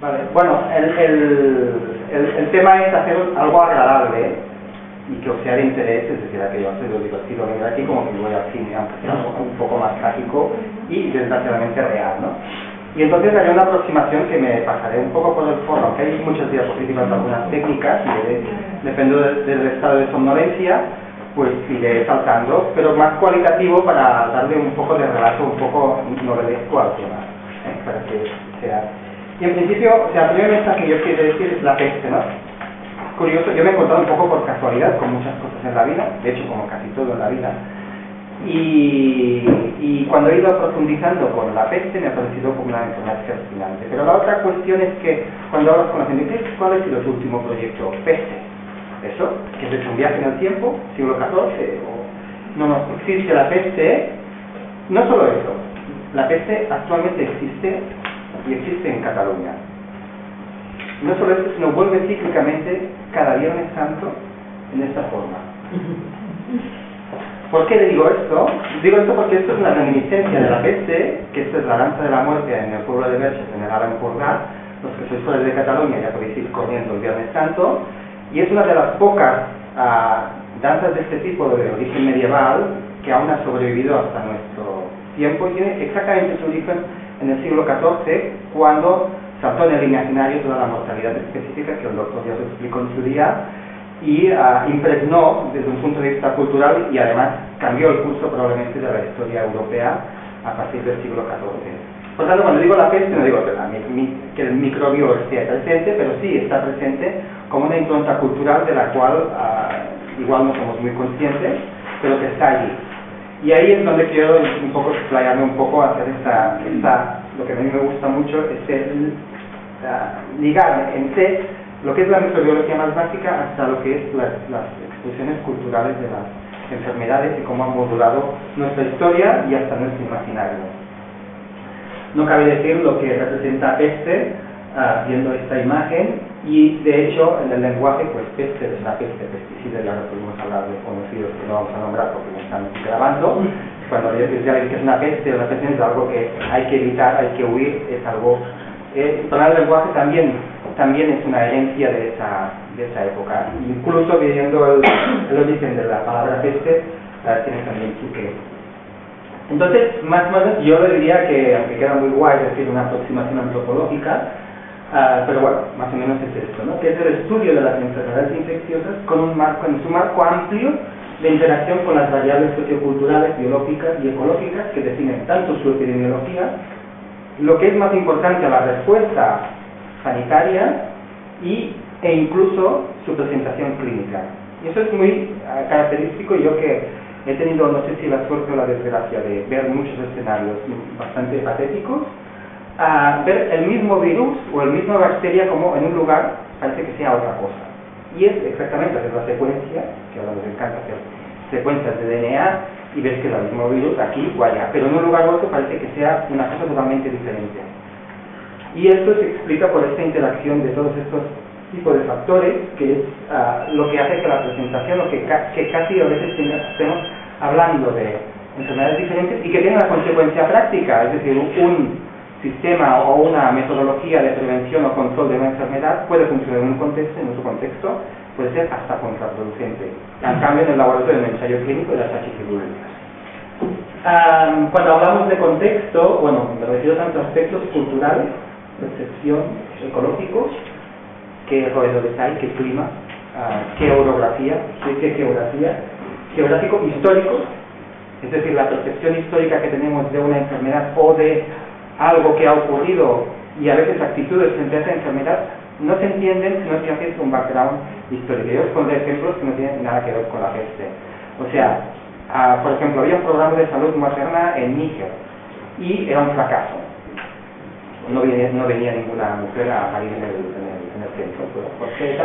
Vale, bueno, el tema es hacer algo agradable y que os sea de interés, es decir, que yo soy lo divertido venir aquí como que voy al cine, aunque sea algo un poco más trágico y desgraciadamente real, ¿no? Y entonces haré una aproximación que me pasaré un poco por el foro, aunque hay muchas diapositivas de algunas técnicas, y depende del estado de somnolencia, pues iré saltando, pero más cualitativo para darle un poco de relato, un poco novelesco al tema, para que sea... Y en principio, o sea, el primer mensaje que yo quiero decir es la peste, ¿no? Es curioso, yo me he encontrado un poco por casualidad con muchas cosas en la vida, de hecho como casi todo en la vida, y cuando he ido profundizando con la peste me ha parecido como una enfermedad fascinante. Pero la otra cuestión es que cuando hablas con la gente, ¿cuál ha sido tu último proyecto? Peste. ¿Eso? ¿Que es un viaje en el tiempo? ¿Siglo XIV? No, existe la peste. No solo eso, la peste actualmente existe y existe en Cataluña. No solo eso, sino vuelve cíclicamente cada Viernes Santo en esta forma. ¿Por qué le digo esto? Digo esto porque esto es una reminiscencia de la peste, que esta es la danza de la muerte en el pueblo de Verges, en el Ala Empordà. Los que sois fuera de Cataluña ya podéis ir corriendo el Viernes Santo, y es una de las pocas danzas de este tipo de origen medieval que aún ha sobrevivido hasta nuestro tiempo, y tiene exactamente su origen en el siglo XIV, cuando saltó en el imaginario toda la mortalidad específica que el doctor ya os explicó en su día, y impregnó desde un punto de vista cultural y además cambió el curso probablemente de la historia europea a partir del siglo XIV. Por tanto, cuando digo la peste, no digo que el microbio esté presente, pero sí está presente como una impronta cultural de la cual igual no somos muy conscientes, pero que está allí. Y ahí es donde quiero un poco explayarme un poco, hacer lo que a mí me gusta mucho, es ligar entre lo que es la microbiología más básica hasta lo que es las expresiones culturales de las enfermedades y cómo han modulado nuestra historia y hasta nuestro imaginario. No cabe decir lo que representa peste viendo esta imagen, y de hecho en el lenguaje pues peste es una peste, pesticida, y ahora podemos hablar de conocidos que no vamos a nombrar porque me están grabando. Cuando yo digo que es una peste o una peste es algo que hay que evitar, hay que huir, es algo... para el lenguaje también es una herencia de esa época. Incluso viendo el origen de la palabra peste, tiene también su qué. Entonces, más o menos, yo le diría que, aunque queda muy guay decir una aproximación antropológica, pero bueno, más o menos es esto, ¿no? Que es el estudio de las enfermedades infecciosas en su marco amplio de interacción con las variables socioculturales, biológicas y ecológicas que definen tanto su epidemiología, lo que es más importante, la respuesta sanitaria e incluso su presentación clínica. Y eso es muy característico. Yo que he tenido, no sé si la suerte o la desgracia de ver muchos escenarios bastante patéticos, ver el mismo virus o el mismo bacteria como en un lugar parece que sea otra cosa. Y es exactamente la secuencia, que ahora nos encanta hacer secuencias de DNA, y ves que es el mismo virus aquí o allá, pero en un lugar u otro parece que sea una cosa totalmente diferente. Y esto se explica por esta interacción de todos estos tipos de factores, que es lo que hace que la presentación, o que casi a veces estemos hablando de enfermedades diferentes y que tienen una consecuencia práctica, es decir, un sistema o una metodología de prevención o control de una enfermedad puede funcionar en un contexto, en otro contexto puede ser hasta contraproducente. En cambio, en el laboratorio, en el ensayo clínico, las achicirúrgicas. Cuando hablamos de contexto, bueno, me refiero tanto a aspectos culturales, percepción, ecológicos, qué roedores hay, qué clima, qué orografía, qué geografía, geográfico, histórico, es decir, la percepción histórica que tenemos de una enfermedad o de algo que ha ocurrido, y a veces actitudes frente a esa enfermedad no se entienden si no se hace un background histórico. Yo os pondré ejemplos que no tienen nada que ver con la peste. O sea, por ejemplo, había un programa de salud materna en Níger y era un fracaso. No venía ninguna mujer a parir en el centro. Porque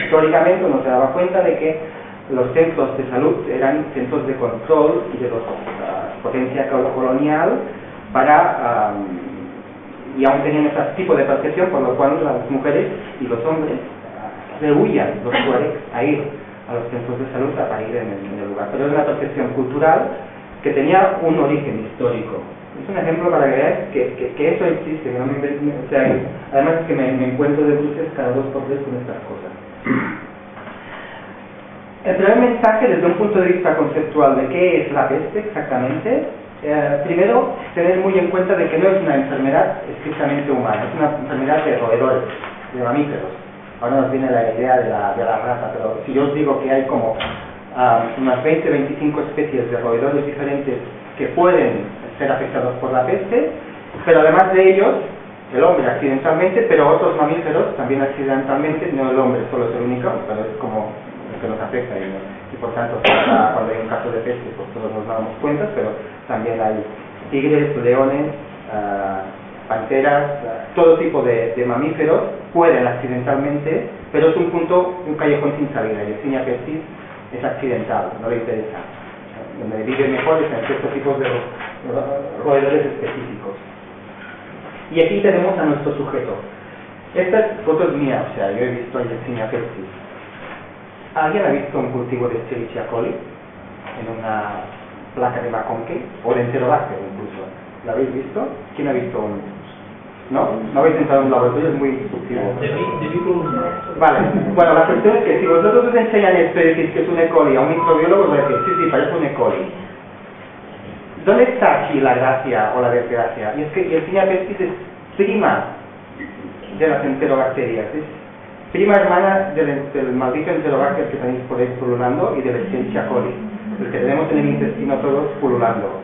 históricamente uno se daba cuenta de que los centros de salud eran centros de control y de potencia colonial y aún tenían ese tipo de percepción, por lo cual las mujeres y los hombres rehuían los tuaregs a ir a los centros de salud a parir en el lugar. Pero es una percepción cultural que tenía un origen histórico. Es un ejemplo para que veáis que eso existe, que no me invento, o sea, además es que me encuentro de bruces cada 2 por 3 con estas cosas. El primer mensaje desde un punto de vista conceptual de qué es la peste exactamente, primero tener muy en cuenta de que no es una enfermedad estrictamente humana, es una enfermedad de roedores, de mamíferos. Ahora nos viene la idea de la rata, pero si yo os digo que hay como unas 20-25 especies de roedores diferentes que pueden ser afectados por la peste, pero además de ellos, el hombre accidentalmente, pero otros mamíferos también accidentalmente, no el hombre solo es el único, pero es como el que nos afecta y por tanto cuando hay un caso de peste pues todos nos damos cuenta, pero también hay tigres, leones, panteras, todo tipo de mamíferos pueden accidentalmente, pero es un callejón sin salida, y el Yersinia pestis es accidental, no le interesa. Donde vive mejor es en ciertos tipos de roedores específicos. Y aquí tenemos a nuestro sujeto. Esta foto es mía, o sea, yo he visto a Yersinia pestis. ¿Alguien ha visto un cultivo de Escherichia coli en una placa de McConkey? O de Enterobacter incluso. ¿La habéis visto? ¿Quién ha visto un...? ¿No? No habéis entrado en un laboratorio, es muy instructivo. Vale, bueno, la cuestión es que si vosotros os enseñan esto y decís que es un E. coli a un microbiólogo, os va a decir, sí, parece un E. coli. ¿Dónde está aquí la gracia o la desgracia? Y es que Yersinia pestis es prima de las enterobacterias, es prima hermana del maldito enterobacter que tenéis por ahí pululando y del Escherichia coli, el que tenemos en el intestino todos pululando.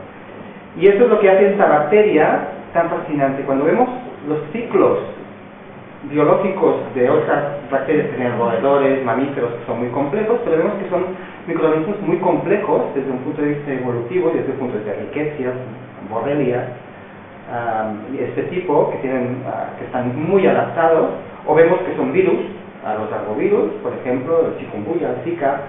Y eso es lo que hace esta bacteria tan fascinante. Cuando vemos los ciclos biológicos de otras bacterias que tienen roedores, mamíferos, que son muy complejos, pero vemos que son microorganismos muy complejos desde un punto de vista evolutivo y desde el punto de vista de Rickettsia, Borrelia, y este tipo, que están muy adaptados, o vemos que son virus, los arbovirus, por ejemplo, el chikungunya, el Zika,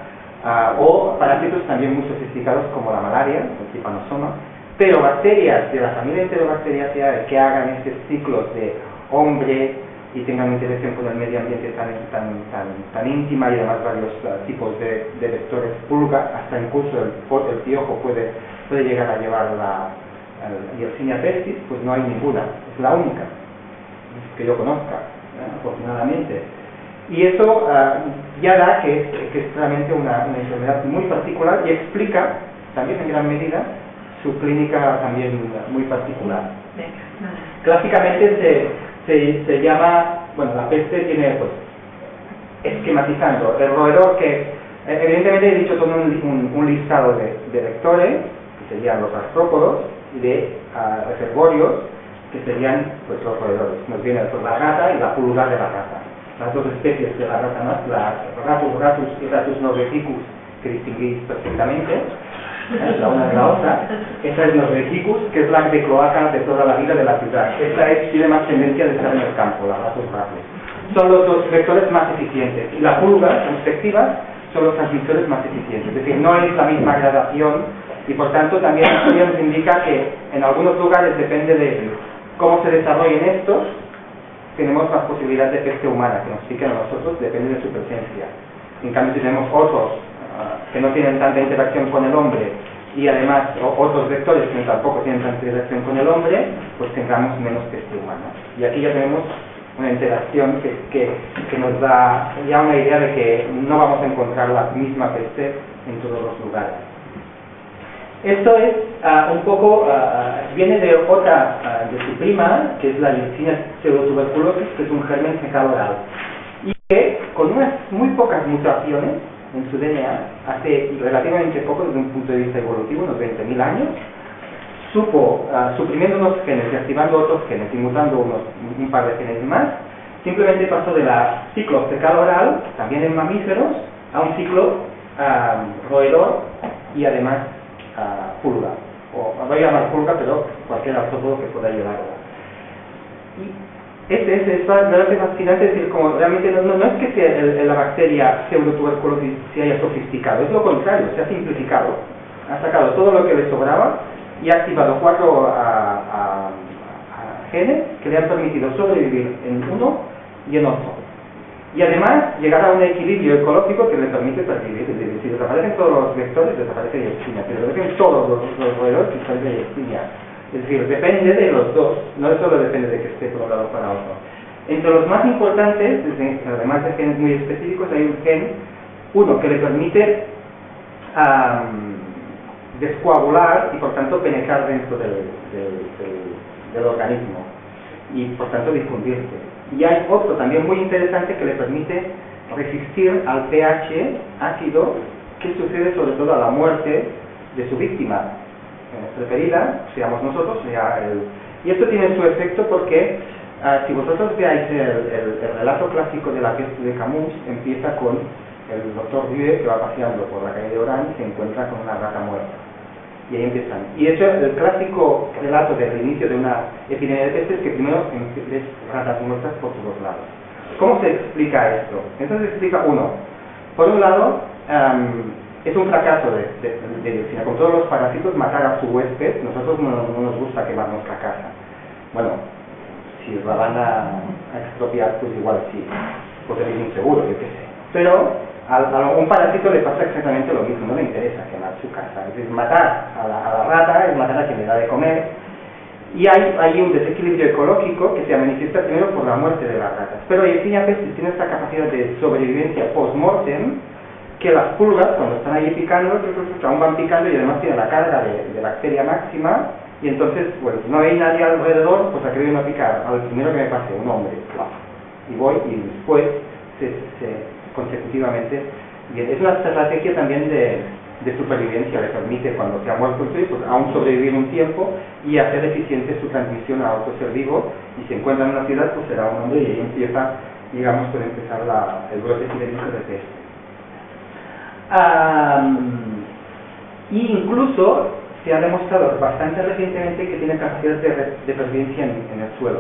o parásitos también muy sofisticados como la malaria, el trypanosoma, pero bacterias de la familia Enterobacteriaceae que hagan estos ciclos de hombre y tengan una interacción con el medio ambiente tan íntima y además varios tipos de vectores pulga, hasta incluso el piojo puede llegar a llevar la Yersinia pestis, pues no hay ninguna, es la única que yo conozca, afortunadamente. Y eso ya da que es realmente una enfermedad muy particular y explica también en gran medida su clínica también muy particular. Clásicamente se llama, bueno, la peste tiene, pues, esquematizando, el roedor que, evidentemente he dicho todo un listado de vectores, que serían los artrópodos, y de reservorios, que serían, pues, los roedores. Nos viene pues, la rata y la pulga de la rata. Las dos especies de la rata más, la Ratus ratus y Ratus norvegicus, que distinguís perfectamente, la una de la otra. Esta es norvegicus, que es la de cloaca de toda la vida de la ciudad. Esta tiene más tendencia de estar en el campo, la Ratus ratus. Son los dos vectores más eficientes. Y la pulga, respectivas, son los transmisores más eficientes. Es decir, no es la misma gradación y por tanto también nos indica que en algunos lugares, depende de cómo se desarrollen estos, tenemos más posibilidad de peste humana, que nos piquen a nosotros, depende de su presencia. En cambio, si tenemos otros que no tienen tanta interacción con el hombre y además otros vectores que tampoco tienen tanta interacción con el hombre, pues tengamos menos peste humana. Y aquí ya tenemos una interacción que nos da ya una idea de que no vamos a encontrar la misma peste en todos los lugares. Esto es un poco, viene de otra, de su prima, que es la Yersinia pseudotuberculosis, que es un germen fecal oral, y que con unas muy pocas mutaciones en su DNA, hace relativamente poco desde un punto de vista evolutivo, unos 20.000 años, supo, suprimiendo unos genes y activando otros genes y mutando un par de genes más, simplemente pasó de la ciclo fecal oral, también en mamíferos, a un ciclo roedor y además pulga, o voy a llamar pulga, pero cualquier artrópodo que pueda llevarla. Y es realmente fascinante, es decir, como realmente no es que sea la bacteria pseudotuberculosis se haya sofisticado, es lo contrario, se ha simplificado, ha sacado todo lo que le sobraba y ha activado 4 genes que le han permitido sobrevivir en uno y en otro. Y además llegar a un equilibrio ecológico que le permite pervivir. Es decir, si desaparecen todos los vectores, desaparece Yersinia, pero desaparecen todos los roedores, desaparece Yersinia. Es decir, depende de los dos, no solo depende de que esté por un lado o para otro. Entre los más importantes, además de genes muy específicos, hay un gen, uno que le permite descoagular y por tanto penetrar dentro del organismo y por tanto difundirse. Y hay otro también muy interesante que le permite resistir al pH ácido que sucede sobre todo a la muerte de su víctima preferida, seamos nosotros, y esto tiene su efecto porque si vosotros veáis el relato clásico de la peste de Camus, empieza con el doctor Rieu que va paseando por la calle de Orange y se encuentra con una rata muerta. Y ahí empiezan. Y de hecho, el clásico relato del inicio de una epidemia de peste es que primero ves ratas muertas por todos lados. ¿Cómo se explica esto? Entonces se explica, uno, por un lado, es un fracaso de dioxina. Con todos los parásitos, matar a su huésped, nosotros no nos gusta quemar nuestra casa. Bueno, si la van a expropiar, pues igual sí, porque es inseguro, yo qué sé. Pero a un parásito le pasa exactamente lo mismo, no le interesa quemar su casa. Es decir, matar a la rata es matar a quien le da de comer. Y hay un desequilibrio ecológico que se manifiesta primero por la muerte de las ratas. Pero Yersinia pestis tiene esta capacidad de sobrevivencia post-mortem, que las pulgas, cuando están ahí picando, aún van picando y además tienen la carga de bacteria máxima, y entonces, pues no hay nadie alrededor, pues a qué viene a picar, al primero que me pase, un hombre, y voy, y después consecutivamente. Bien, es una estrategia también de supervivencia, le permite cuando se ha muerto el suyo, pues aún sobrevivir un tiempo y hacer eficiente su transmisión a otro ser vivo, y si encuentra en una ciudad, pues será un hombre y ahí empieza, digamos, puede empezar el brote epidémico de peste. Y incluso se ha demostrado bastante recientemente que tiene capacidad de pervivencia en el suelo.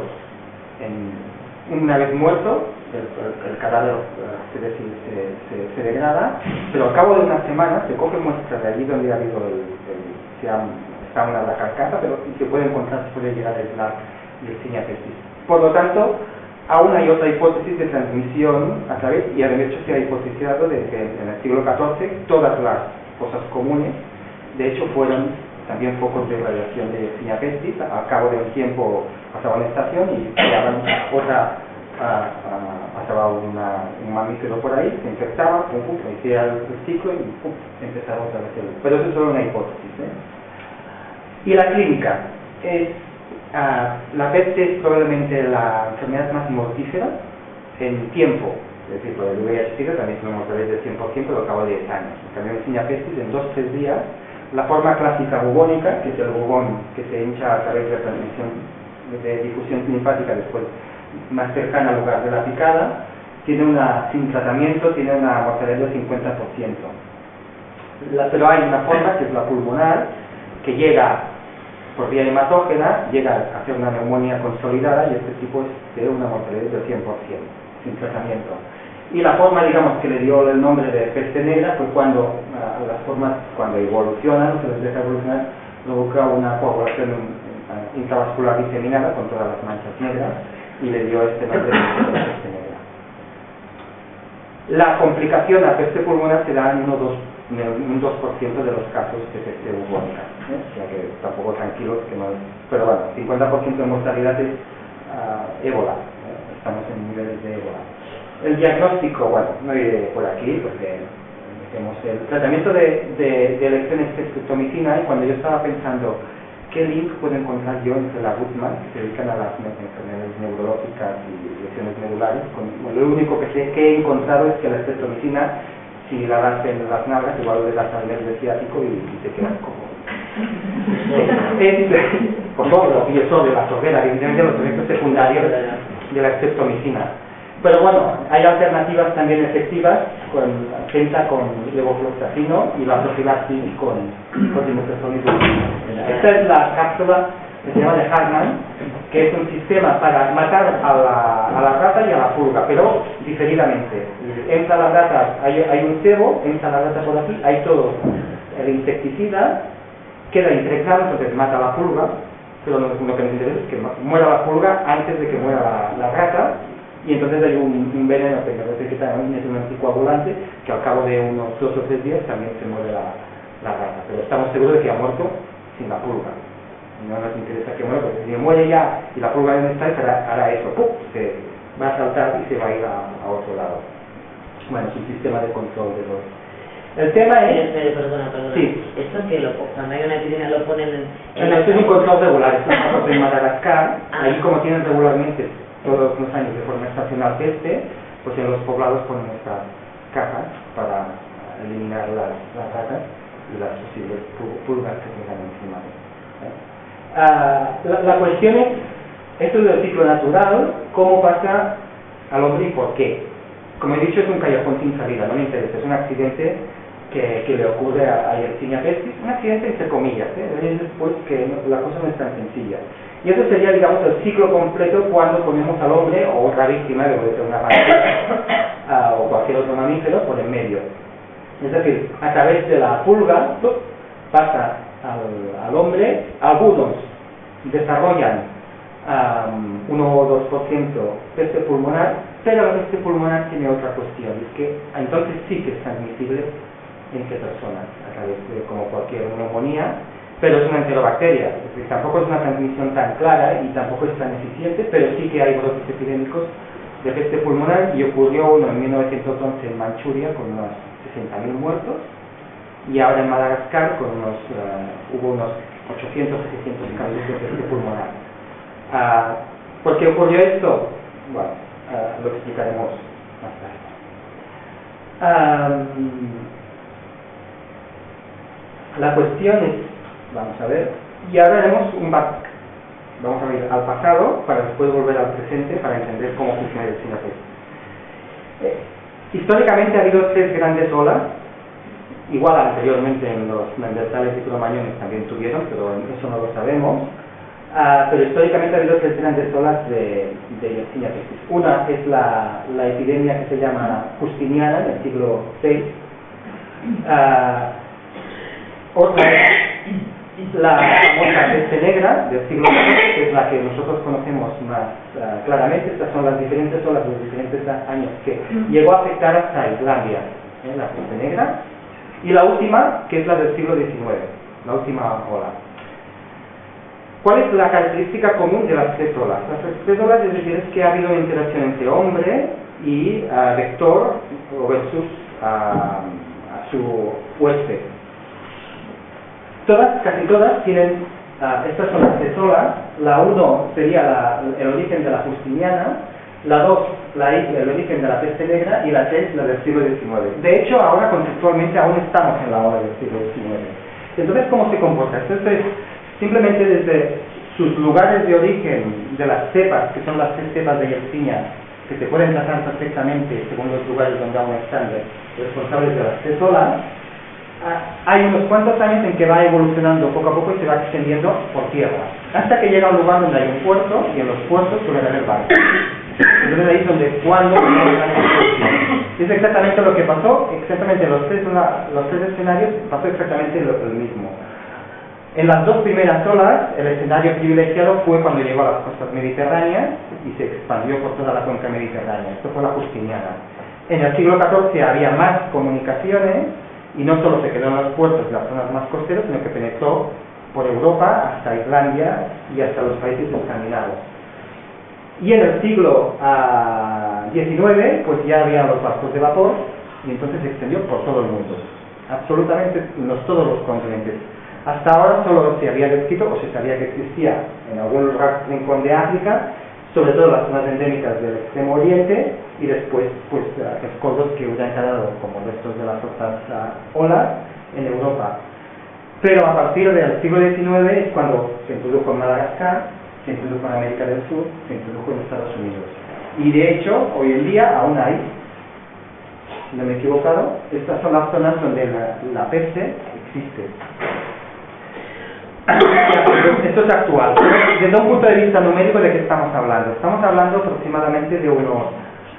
Una vez muerto, el cadáver se degrada, pero al cabo de una semana se coge muestras de allí donde ha habido está una la carcasa, pero se puede encontrar, se puede llegar a aislar Yersinia pestis. Por lo tanto, aún hay otra hipótesis de transmisión a través, y de hecho se ha hipotetizado de que en el siglo XIV todas las fosas comunes, de hecho, fueron también focos de radiación de Yersinia pestis. Al cabo de un tiempo pasaba una estación y creaban otra, pasaba un mamífero por ahí, se infectaba, hacía el ciclo y empezaba otra vez pero eso es solo una hipótesis, Y la clínica es la peste es probablemente la enfermedad más mortífera en tiempo, es decir, por el VIH también tenemos mortalidad del 100%, pero al cabo de 10 años. En cambio, Yersinia pestis en 2-3 días. La forma clásica bubónica, que es el bubón que se hincha a través de la transmisión de difusión linfática después más cercana al lugar de la picada, sin tratamiento tiene una mortalidad del 50%. Pero hay una forma que es la pulmonar, que llega por vía hematógena, llega a hacer una neumonía consolidada, y este tipo es de una mortalidad del 100%, sin tratamiento. Y la forma, digamos, que le dio el nombre de peste negra fue cuando las formas, cuando evolucionan, se les deja evolucionar, provoca una coagulación intravascular diseminada con todas las manchas negras, y le dio este nombre de peste negra. La complicación a peste pulmonar se da en un 2% de los casos de peste bubónica, o sea que tampoco tranquilos, que no es, pero bueno, 50% de mortalidad es ébola, estamos en niveles de ébola. El diagnóstico, bueno, no iré por aquí porque hacemos el tratamiento de elección es streptomicina, y cuando yo estaba pensando qué link puedo encontrar yo entre la Guttmann, que se dedican a las enfermedades neurológicas y lesiones medulares, lo único que sé que he encontrado es que la streptomicina, si la das en las nalgas, igual le das al nervio ciático y te quedas como... por todo, y eso de la sordera, evidentemente los efectos secundarios de la streptomicina. Pero bueno, hay alternativas también efectivas, Penta con levofloxacino y la profilaxis con dimethylsonido. Esta es la cápsula que se llama de Hartmann, que es un sistema para matar a la rata y a la pulga, pero diferidamente. Entra la rata, hay un cebo, entra la rata por aquí, hay todo el insecticida, queda impregnado, entonces mata a la pulga, pero lo que nos interesa es que muera la pulga antes de que muera la rata. Y entonces hay un veneno que también es un anticoagulante, que al cabo de unos 2 o 3 días también se muere la rata. Pero estamos seguros de que ha muerto sin la pulga. No nos interesa que muera, porque si muere ya y la pulga donde está, hará eso, ¡pum!, se va a saltar y se va a ir a otro lado. Bueno, es un sistema de control de los... El tema es... Perdona. Sí. Esto que cuando hay una epidemia lo ponen en Esto es un control regular, esto es una cosa en Madagascar. Ahí, como tienen regularmente todos los años de forma estacional peste, pues en los poblados ponen estas cajas para eliminar las ratas y las posibles pulgas que tengan encima. La cuestión es, esto es del ciclo natural, cómo pasa al hombre y por qué. Como he dicho, es un callejón sin salida, no me interesa, es un accidente que le ocurre a Yersinia pestis, un accidente entre comillas, veréis después que la cosa no es tan sencilla. Y eso sería, digamos, el ciclo completo cuando ponemos al hombre o otra víctima, que puede ser una bacteria o cualquier otro mamífero, por en medio. Es decir, a través de la pulga pasa al hombre. Algunos desarrollan 1 o 2% peste pulmonar, pero la peste pulmonar tiene otra cuestión, es que entonces sí que es transmisible entre personas, a través de como cualquier neumonía, pero es una enterobacteria, es decir, tampoco es una transmisión tan clara y tampoco es tan eficiente, pero sí que hay brotes epidémicos de peste pulmonar, y ocurrió uno en 1911 en Manchuria con unos 60.000 muertos, y ahora en Madagascar hubo unos 800 o 600 casos de peste pulmonar. ¿Por qué ocurrió esto? Bueno, lo explicaremos más tarde. La cuestión es, vamos a ver, y ahora haremos un back. Vamos a ir al pasado para después volver al presente para entender cómo funciona el sinapsis. Históricamente ha habido 3 grandes olas, igual anteriormente en los neandertales y cromañones también tuvieron, pero eso no lo sabemos. Pero históricamente ha habido 3 grandes olas de Yersinia pestis. Una es la epidemia que se llama Justiniana del siglo VI. Otra es la famosa peste negra del siglo XIV, que es la que nosotros conocemos más claramente. Estas son las diferentes olas de los diferentes años que llegó a afectar hasta Islandia, la peste negra. Y la última, que es la del siglo XIX, la última ola. ¿Cuál es la característica común de las 3 olas? Las 3 olas, es decir, es que ha habido una interacción entre hombre y vector versus a su huésped. Casi todas tienen, estas son las 3 olas. La 1 sería el origen de la Justiniana, la 2 el origen de la peste negra, y la 3 la del siglo XIX. De hecho, ahora conceptualmente aún estamos en la ola del siglo XIX. Entonces, ¿cómo se comporta? Entonces, simplemente desde sus lugares de origen de las cepas, que son las 3 cepas de Yersinia, que se pueden trazar perfectamente según los lugares donde aún están responsables de las 3 olas, hay unos cuantos años en que va evolucionando poco a poco y se va extendiendo por tierra, hasta que llega a un lugar donde hay un puerto, y en los puertos suele haber barcos. Entonces ahí es donde cuando es exactamente lo que pasó, exactamente los tres escenarios pasó exactamente el mismo. En las 2 primeras olas, el escenario privilegiado fue cuando llegó a las costas mediterráneas y se expandió por toda la cuenca mediterránea. Esto fue la Justiniana. En el siglo XIV había más comunicaciones, y no solo se quedó en los puertos y las zonas más costeras, sino que penetró por Europa hasta Islandia y hasta los países escandinavos. Y en el siglo XIX, pues ya había los barcos de vapor, y entonces se extendió por todo el mundo, absolutamente todos los continentes. Hasta ahora solo se había descrito, o se sabía que existía en algún rincón de África, sobre todo las zonas endémicas del extremo oriente, y después pues escombros que hubieran quedado como restos de las otras olas en Europa. Pero a partir del siglo XIX es cuando se introdujo en Madagascar, se introdujo en América del Sur, se introdujo en Estados Unidos. Y de hecho, hoy en día aún hay, si no me he equivocado, estas son las zonas donde la peste existe. Esto es actual. Desde un punto de vista numérico, ¿de qué estamos hablando? Estamos hablando aproximadamente de unos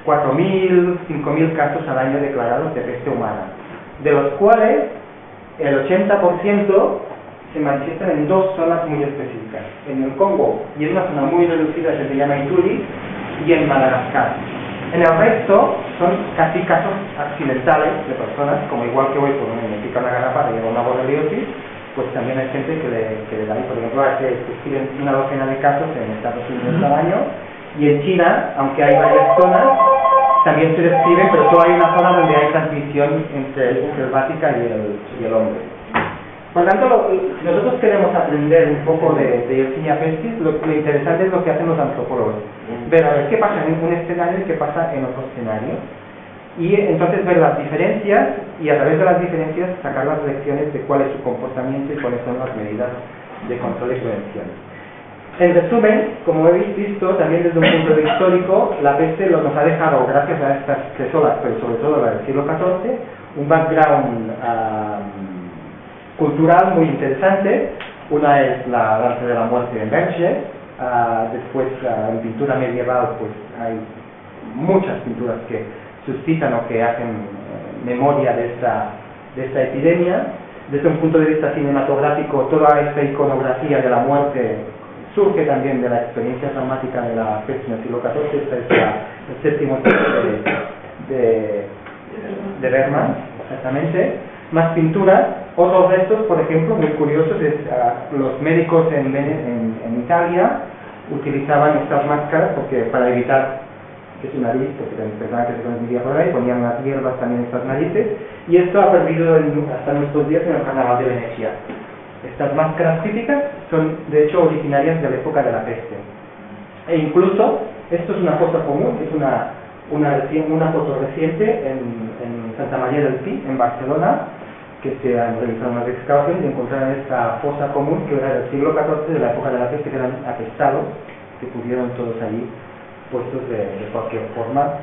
4.000, 5.000 casos al año declarados de peste humana, de los cuales el 80% se manifiestan en 2 zonas muy específicas, en el Congo y en una zona muy reducida que se llama Ituri, y en Madagascar. En el resto son casi casos accidentales de personas, como igual que hoy por un me pica una garrapata y lleva una borreliosis, pues también hay gente que le da, por ejemplo, se escriben una docena de casos en Estados Unidos cada año, y en China, aunque hay varias zonas, también se describe, pero solo hay una zona donde hay transmisión entre selvática y el hombre. Por tanto, si nosotros queremos aprender un poco de Yersinia pestis, lo interesante es lo que hacen los antropólogos. Ver a ver qué pasa en un escenario y qué pasa en otro escenario. Y entonces ver las diferencias y a través de las diferencias sacar las lecciones de cuál es su comportamiento y cuáles son las medidas de control y prevención. En resumen, como habéis visto, también desde un punto de vista histórico, la peste nos ha dejado, gracias a estas tres olas, pero sobre todo la del siglo XIV, un background cultural muy interesante. Una es la danza de la muerte en Verges, después en pintura medieval pues hay muchas pinturas que suscitan o que hacen memoria de esta epidemia. Desde un punto de vista cinematográfico, toda esta iconografía de la muerte surge también de la experiencia traumática de la peste en el siglo XIV. Este es el séptimo texto de Bergman, exactamente. Más pinturas. Otros restos, por ejemplo, muy curiosos, es los médicos en Italia utilizaban estas máscaras porque para evitar que su nariz, porque pensaban que se transmitía por ahí, ponían las hierbas también en estas narices, y esto ha perdido hasta nuestros días en el carnaval de Venecia. Estas máscaras típicas son de hecho originarias de la época de la peste. E incluso, esto es una foto común, es una foto reciente en Santa María del Pi, en Barcelona, que se han realizado unas excavaciones y encontraron esta fosa común que era del siglo XIV, de la época de la peste, que eran atestados, que pudieron todos allí puestos de cualquier forma.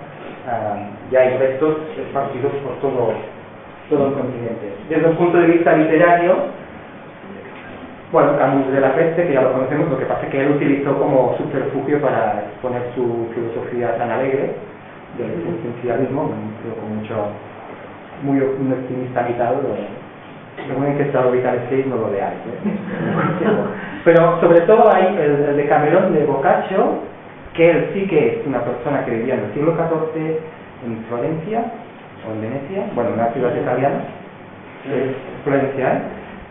Ya hay restos esparcidos por todo el continente. Desde un punto de vista literario, bueno, Camus de la peste, que ya lo conocemos, lo que pasa es que él utilizó como subterfugio para exponer su filosofía tan alegre del existencialismo, muy optimista mitad, según en qué estado vital estéis no lo leáis, pero sobre todo hay el de Camerón de Boccaccio, que él sí que es una persona que vivía en el siglo XIV en Florencia o en Venecia, bueno, en una ciudad italiana, Florencia,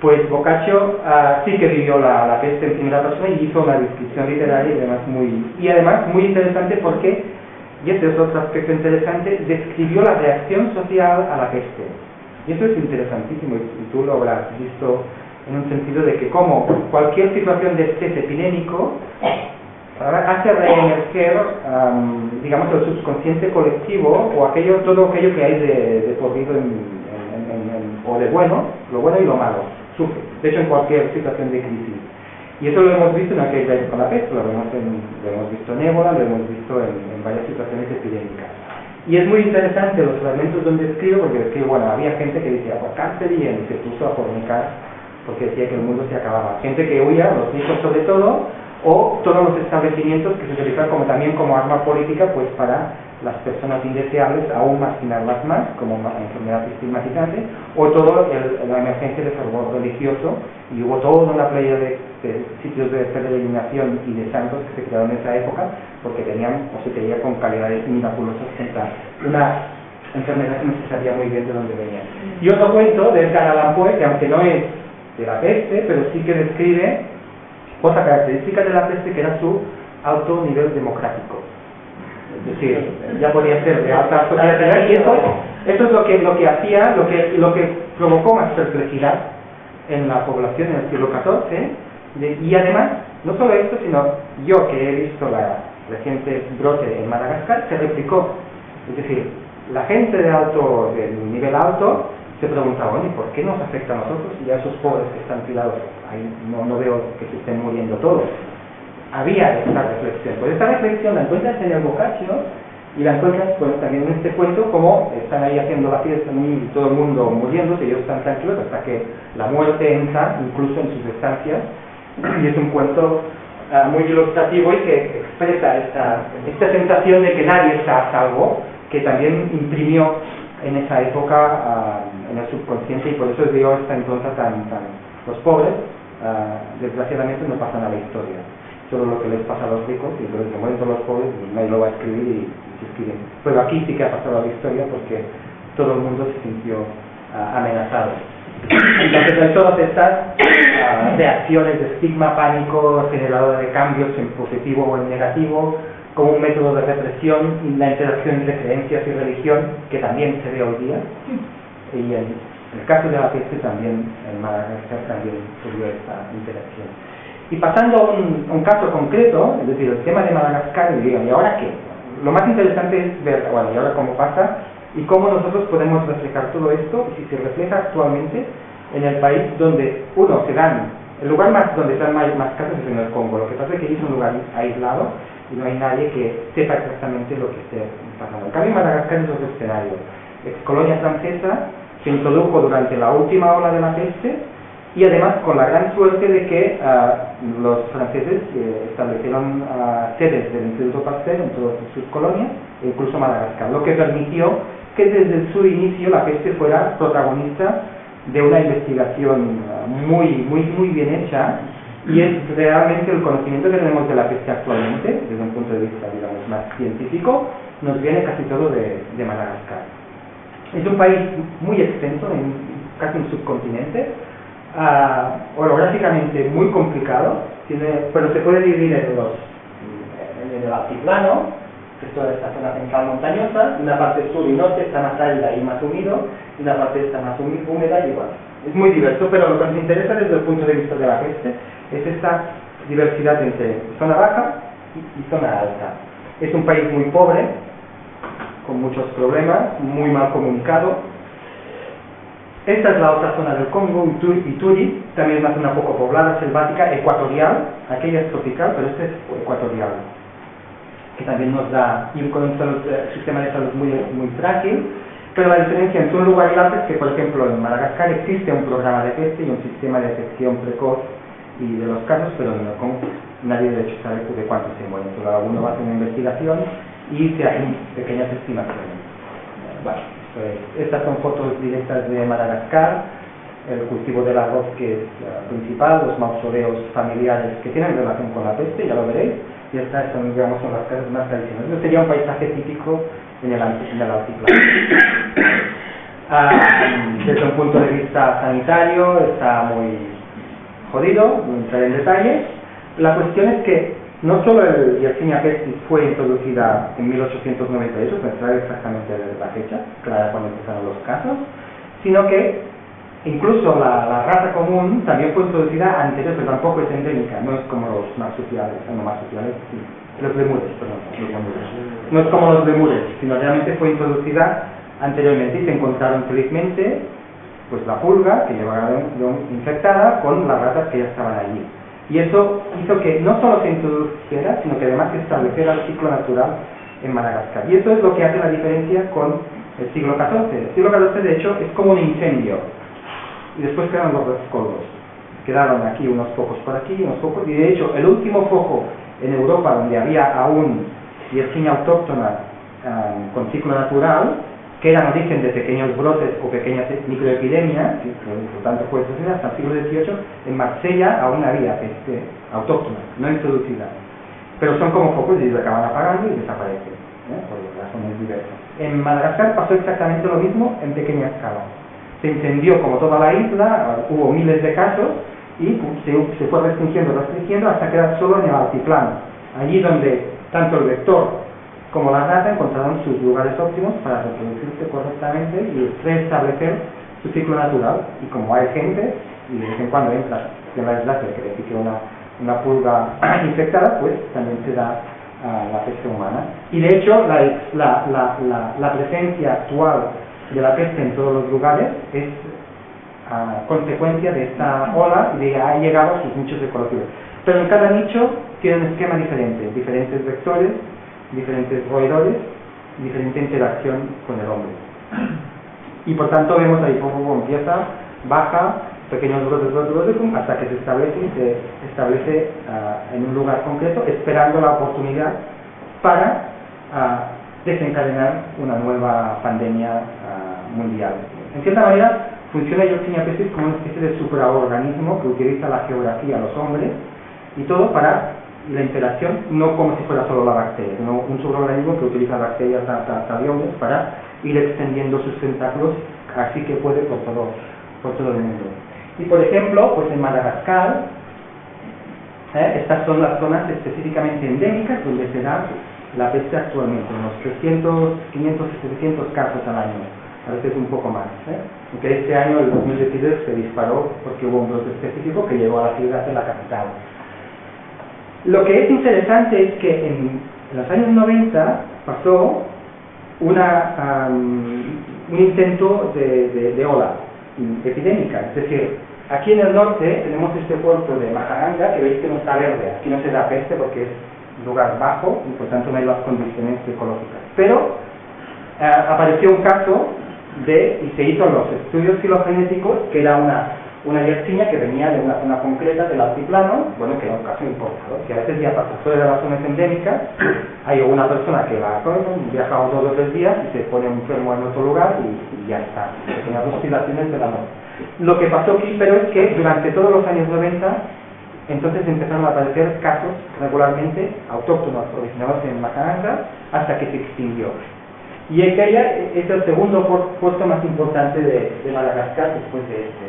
pues Boccaccio sí que vivió la peste en primera persona y hizo una descripción literaria y además muy interesante porque, y este es otro aspecto interesante, describió la reacción social a la peste. Y eso es interesantísimo y tú lo habrás visto en un sentido de que como cualquier situación de estrés epidémico hace reemerger, digamos, el subconsciente colectivo o todo aquello que hay de podrido o de bueno, lo bueno y lo malo, sufre. De hecho, en cualquier situación de crisis. Y eso lo hemos visto en aquel país con la peste, lo hemos visto en ébola, lo hemos visto en varias situaciones epidémicas. Y es muy interesante los fragmentos donde escribe, porque escribe, bueno, había gente que decía, pues cáncer y se puso a fornicar porque decía que el mundo se acababa. Gente que huía, los ricos sobre todo, o todos los establecimientos que se utilizaban también como arma política, pues para las personas indeseables aún marginarlas más, como una enfermedad estigmatizante, o toda la emergencia de fervor religioso, y hubo toda una playa de sitios de peregrinación y de santos que se crearon en esa época, porque tenían, o se creía con calidades miraculosas contra una enfermedad que no se sabía muy bien de dónde venía. Y otro cuento de Edgar Allan Poe, que aunque no es de la peste, pero sí que describe otra característica de la peste, que era su alto nivel democrático. Es decir, ya podía ser de alta sociedad, y eso es lo que hacía, lo que provocó más perplejidad en la población en el siglo XIV, y además, no solo esto, sino yo que he visto la reciente brote en Madagascar, se replicó. Es decir, la gente del nivel alto se preguntaba, bueno, ¿y por qué nos afecta a nosotros y a esos pobres que están tirados? Ahí no veo que se estén muriendo todos. Había esta reflexión. Pues esta reflexión la encuentras en el Boccaccio y la encuentras, bueno, también en este cuento, como están ahí haciendo la fiesta y todo el mundo muriéndose, ellos están tranquilos hasta que la muerte entra incluso en sus estancias, y es un cuento muy ilustrativo y que expresa esta sensación de que nadie está a salvo, que también imprimió en esa época en el subconsciente, y por eso dio esta impronta los pobres desgraciadamente no pasan a la historia, solo lo que les pasa a los ricos, y entonces se mueren todos los pobres y nadie lo va a escribir y se escriben. Pero aquí sí que ha pasado a la historia porque todo el mundo se sintió amenazado. Entonces hay todas estas reacciones de estigma, pánico, generador de cambios en positivo o en negativo, como un método de represión, y la interacción entre creencias y religión, que también se ve hoy día. Y en el caso de la peste también, en Madagascar también se vio esta interacción. Y pasando a un caso concreto, es decir, el tema de Madagascar, y digo, ¿y ahora qué? Lo más interesante es ver, bueno, ¿y ahora cómo pasa? Y cómo nosotros podemos reflejar todo esto, y si se refleja actualmente en el país donde, uno, se dan, el lugar más donde se dan más casos es en el Congo. Lo que pasa es que allí es un lugar aislado y no hay nadie que sepa exactamente lo que esté pasando. En cambio, Madagascar es otro escenario. Ex colonia francesa, se introdujo durante la última ola de la peste, y además con la gran suerte de que los franceses establecieron sedes del Instituto Pasteur en todas sus colonias, e incluso Madagascar, lo que permitió que desde su inicio la peste fuera protagonista de una investigación muy bien hecha, y es realmente el conocimiento que tenemos de la peste actualmente, desde un punto de vista, digamos, más científico, nos viene casi todo de Madagascar. Es un país muy extenso, casi un subcontinente, orográficamente muy complicado, pero se puede dividir en el altiplano, que es toda esta zona central montañosa, una parte sur y norte está más árida y más húmedo, y una parte está más húmeda y igual. Es muy diverso, pero lo que nos interesa desde el punto de vista de la peste es esta diversidad entre zona baja y zona alta. Es un país muy pobre, con muchos problemas, muy mal comunicado. Esta es la otra zona del Congo, Ituri, también es una zona poco poblada, selvática, ecuatorial. Aquella es tropical, pero esta es ecuatorial, que también nos da, y con un sistema de salud muy frágil. Pero la diferencia entre un lugar y el otro es que, por ejemplo, en Madagascar existe un programa de peste y un sistema de detección precoz y de los casos, pero en el Congo nadie de hecho sabe de cuántos se mueren. Solo uno va a hacer una investigación y se hacen pequeñas estimaciones. Bueno, estas son fotos directas de Madagascar, el cultivo del arroz que es principal, los mausoleos familiares que tienen relación con la peste, ya lo veréis, y estas son, digamos, son las casas más tradicionales. Esto sería un paisaje típico en el altiplano. Desde un punto de vista sanitario está muy jodido, no entraré en detalle. La cuestión es que no solo el Yersinia pestis fue introducida en 1898, para saber exactamente la fecha, clara cuando empezaron los casos, sino que incluso la rata común también fue introducida anterior, pero tampoco es endémica, no es como los marsupiales, sí, los lemures, perdón, no es como los lemures, sino realmente fue introducida anteriormente y se encontraron felizmente pues la pulga que llevaba infectada con las ratas que ya estaban allí. Y eso hizo que no solo se introduciera, sino que además se estableciera el ciclo natural en Madagascar. Y eso es lo que hace la diferencia con el siglo XIV. El siglo XIV, de hecho, es como un incendio. Y después quedaron los rescoldos. Quedaron aquí unos pocos por aquí, unos pocos. Y de hecho, el último foco en Europa donde había aún Yersinia autóctona con ciclo natural, que eran origen de pequeños brotes o pequeñas microepidemias, que por tanto fue introducida hasta el siglo XVIII, en Marsella aún había peste autóctona, no introducida. Pero son como focos y se acaban apagando y desaparecen, por razones diversas. En Madagascar pasó exactamente lo mismo en pequeña escala. Se incendió como toda la isla, hubo miles de casos y se fue restringiendo hasta quedar solo en el altiplano, allí donde tanto el vector como la rata encontraron sus lugares óptimos para reproducirse correctamente y restablecer su ciclo natural. Y como hay gente, y de vez en cuando entra en la isla que le pique una pulga infectada, pues también se da la peste humana. Y de hecho, la presencia actual de la peste en todos los lugares es consecuencia de esta ola y de que ha llegado a sus nichos ecológicos. Pero en cada nicho tiene un esquema diferente, diferentes vectores, diferentes roedores, diferente interacción con el hombre. Y por tanto vemos ahí cómo empieza, baja, pequeños brotes, hasta que se establece en un lugar concreto, esperando la oportunidad para desencadenar una nueva pandemia mundial. En cierta manera, funciona Yersinia pestis como una especie de supraorganismo que utiliza la geografía, los hombres, y todo para la interacción, no como si fuera solo la bacteria, sino un supraorganismo que utiliza bacterias aviones para ir extendiendo sus tentáculos, así que puede por por todo el mundo. Y por ejemplo, pues en Madagascar, estas son las zonas específicamente endémicas donde se da la peste actualmente, unos 300, 500, 700 casos al año, a veces un poco más. Aunque este año, el 2022, se disparó porque hubo un brote específico que llegó a la ciudad de la capital. Lo que es interesante es que en los años 90 pasó un intento de ola epidémica, es decir, aquí en el norte tenemos este puerto de Mahajanga, que veis que no está verde, aquí no se da peste porque es lugar bajo y por tanto no hay las condiciones ecológicas. Pero apareció un caso y se hizo los estudios filogenéticos, que era una yersinia que venía de una zona concreta del altiplano, bueno, que era un caso importado, que a veces ya pasa fuera de las zonas endémicas, hay una persona que va a viaja 2 o 3 días y se pone enfermo en otro lugar y ya está, pequeñas oscilaciones de la noche. Lo que pasó aquí, pero es que durante todos los años 90, entonces empezaron a aparecer casos regularmente autóctonos originados en Mahajanga hasta que se extinguió. Y aquella es el segundo puesto más importante de Madagascar después de este.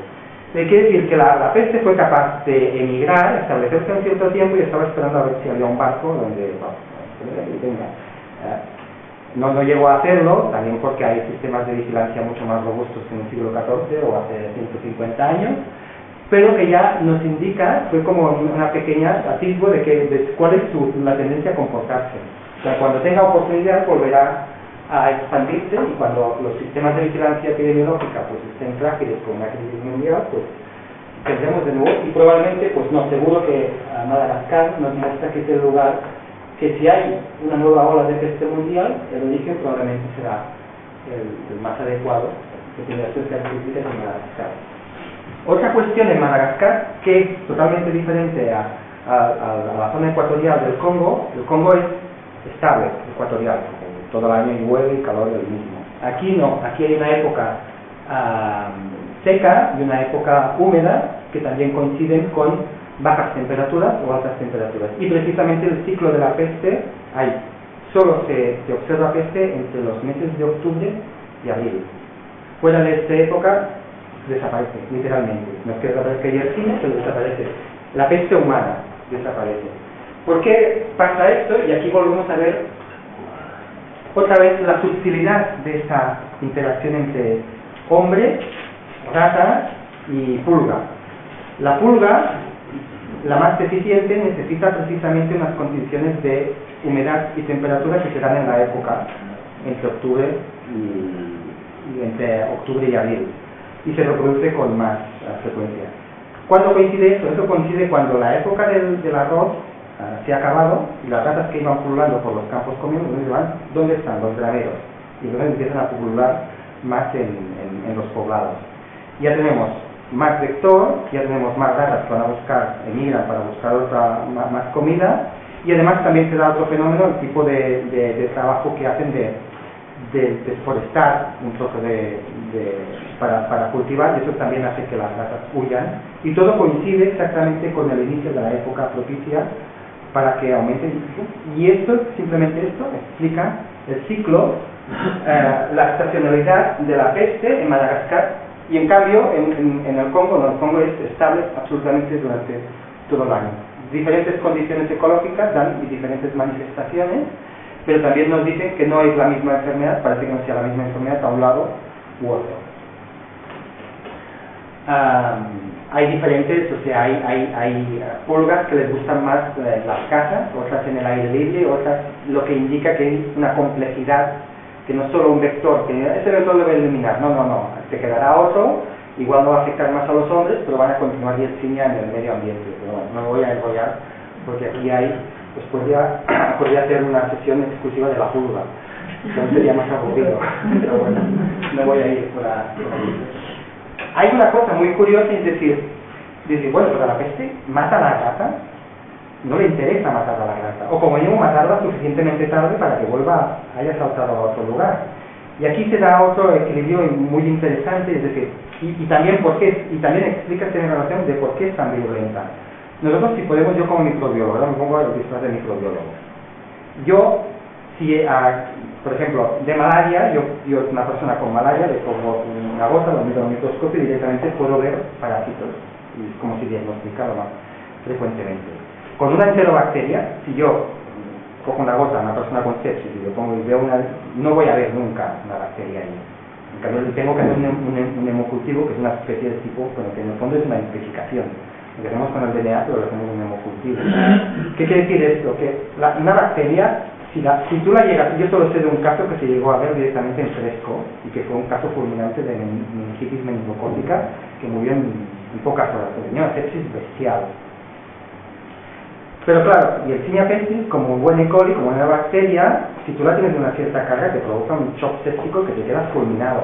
Quiere decir que la peste fue capaz de emigrar, establecerse un cierto tiempo y estaba esperando a ver si había un barco donde, venga. No llegó a hacerlo, también porque hay sistemas de vigilancia mucho más robustos en el siglo XIV o hace 150 años, pero que ya nos indica, fue como una pequeña atisbo de cuál es la tendencia a comportarse. O sea, cuando tenga oportunidad volverá a expandirse y cuando los sistemas de vigilancia epidemiológica pues estén frágiles con una crisis mundial, pues tendremos de nuevo y probablemente, pues no, seguro que Madagascar nos muestra que es el lugar que si hay una nueva ola de peste mundial, el origen probablemente será el más adecuado que tiene las características en Madagascar. Otra cuestión en Madagascar que es totalmente diferente a la zona ecuatorial del Congo. El Congo es estable, ecuatorial, todo el año llueve y calor del mismo. Aquí no, aquí hay una época seca y una época húmeda que también coinciden con bajas temperaturas o altas temperaturas. Y precisamente el ciclo de la peste, solo se observa peste entre los meses de octubre y abril. Fuera de esta época desaparece, literalmente. No es que desaparezca Yersinia, pero desaparece. La peste humana desaparece. ¿Por qué pasa esto? Y aquí volvemos a ver otra vez la sutilidad de esta interacción entre hombre, rata y pulga. La pulga, la más deficiente, necesita precisamente unas condiciones de humedad y temperatura que se dan en la época entre octubre y abril, y se reproduce con más frecuencia. ¿Cuándo coincide esto? Eso coincide cuando la época del arroz se ha acabado y las ratas que iban pululando por los campos comiendo, ¿dónde están los graneros? Y entonces empiezan a pulular más en los poblados. Ya tenemos más vector, ya tenemos más ratas que van a emigran para buscar más comida, y además también se da otro fenómeno, el tipo de trabajo que hacen de desforestar un trozo para cultivar, y eso también hace que las ratas huyan, y todo coincide exactamente con el inicio de la época propicia para que aumente. Y simplemente esto explica el ciclo, la estacionalidad de la peste en Madagascar, y en cambio en el Congo, el Congo es estable absolutamente durante todo el año. Diferentes condiciones ecológicas dan diferentes manifestaciones, pero también nos dicen que no es la misma enfermedad, parece que no sea la misma enfermedad a un lado u otro. Hay diferentes, o sea, hay pulgas que les gustan más las casas, otras en el aire libre, otras, lo que indica que hay una complejidad, que no es solo un vector, que ese vector lo debe eliminar, no, te quedará otro, igual no va a afectar más a los hombres, pero van a continuar Yersinia en el medio ambiente. Pero bueno, no me voy a enrollar, porque aquí pues podría hacer una sesión exclusiva de la pulga, entonces sería más aburrido, pero bueno, no voy a ir por ahí. Hay una cosa muy curiosa, es decir, bueno, pero la peste mata a la rata, no le interesa matar a la rata, o como mínimo matarla suficientemente tarde para que haya saltado a otro lugar. Y aquí se da otro equilibrio muy interesante, es decir, y también explica esta relación de por qué es tan virulenta. Nosotros, si podemos, yo como microbiólogo, ahora me pongo el disfraz de microbiólogo. Yo, si, por ejemplo, de malaria, yo una persona con malaria le pongo una gota, lo meto en el microscopio y directamente puedo ver parásitos, y es como si diagnosticara más frecuentemente. Con una enterobacteria, si yo cojo una gota a una persona con sepsis y le pongo y veo no voy a ver nunca una bacteria ahí. En cambio, tengo que hacer un hemocultivo, que es una especie de tipo, bueno, que en el fondo es una amplificación. Lo que hacemos con el DNA, pero lo hacemos en un hemocultivo. ¿Qué quiere decir esto? Que una bacteria, si tú la llegas, yo solo sé de un caso que se llegó a ver directamente en fresco, y que fue un caso fulminante de meningitis meningocócica, que murió en pocas horas, que tenía una sepsis bestial. Pero claro, Yersinia pestis, como un buen E. coli, como una bacteria, si tú la tienes de una cierta carga, te provoca un shock séptico que te quedas fulminado.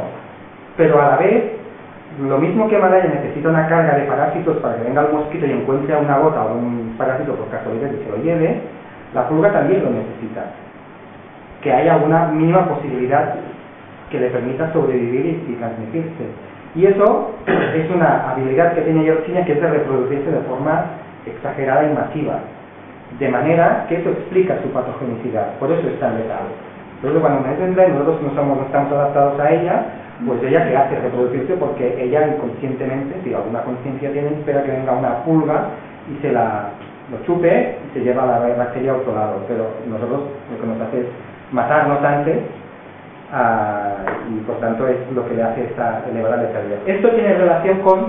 Pero a la vez, lo mismo que malaria necesita una carga de parásitos para que venga el mosquito y encuentre una gota o un parásito por casualidad y se lo lleve, la pulga también lo necesita. Que haya una mínima posibilidad que le permita sobrevivir y transmitirse. Y eso es una habilidad que tiene Yersinia, que es de reproducirse de forma exagerada y masiva. De manera que eso explica su patogenicidad, por eso es tan letal. Por eso cuando nos entra y nosotros no estamos adaptados a ella, pues ella que hace reproducirse porque ella inconscientemente, si alguna conciencia tiene, espera que venga una pulga y se lo chupe y se lleva la bacteria a otro lado. Pero nosotros lo que nos hace es matarnos antes y por tanto es lo que le hace esta elevada letalidad. Esto tiene relación con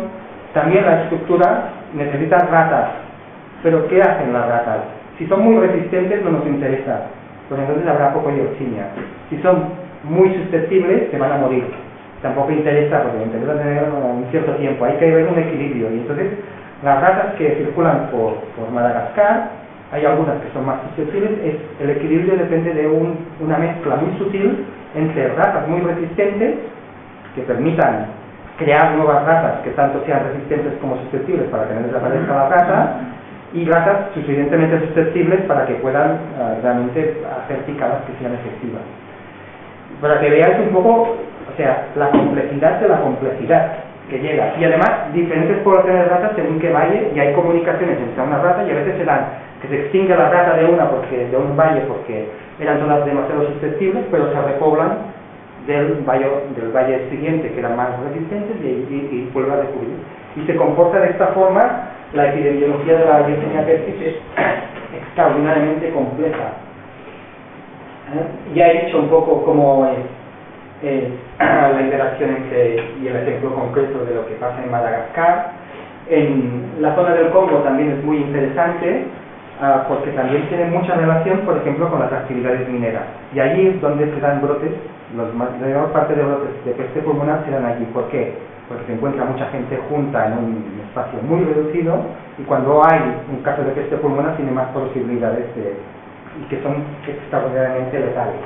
también la estructura, necesitan ratas. Pero ¿qué hacen las ratas? Si son muy resistentes no nos interesa, pues entonces habrá poco Yersinia. Si son muy susceptibles se van a morir. Tampoco interesa, porque interesa tener un cierto tiempo, hay que ver un equilibrio. Y entonces las ratas que circulan por Madagascar, hay algunas que son más susceptibles, el equilibrio depende de una mezcla muy sutil entre ratas muy resistentes, que permitan crear nuevas ratas que tanto sean resistentes como susceptibles para que no desaparezca la rata, y ratas suficientemente susceptibles para que puedan realmente hacer picadas que sean efectivas. Para que veáis un poco, o sea, la complejidad de la complejidad que llega. Y además, diferentes poblaciones de ratas según que valle, y hay comunicaciones entre una rata, y a veces se dan que se extingue la rata de un valle porque eran todas demasiado susceptibles, pero se repoblan del valle siguiente, que eran más resistentes, y vuelve a descubrir. Y se comporta de esta forma. La epidemiología de la Yersinia pestis es extraordinariamente compleja. Ya he dicho un poco cómo es la interacción y el ejemplo concreto de lo que pasa en Madagascar. En la zona del Congo también es muy interesante, porque también tiene mucha relación, por ejemplo, con las actividades mineras. Y allí es donde se dan brotes, la mayor parte de brotes de peste pulmonar se dan allí. ¿Por qué? Porque se encuentra mucha gente junta en un espacio muy reducido, y cuando hay un caso de peste pulmonar tiene más posibilidades y que son extraordinariamente letales.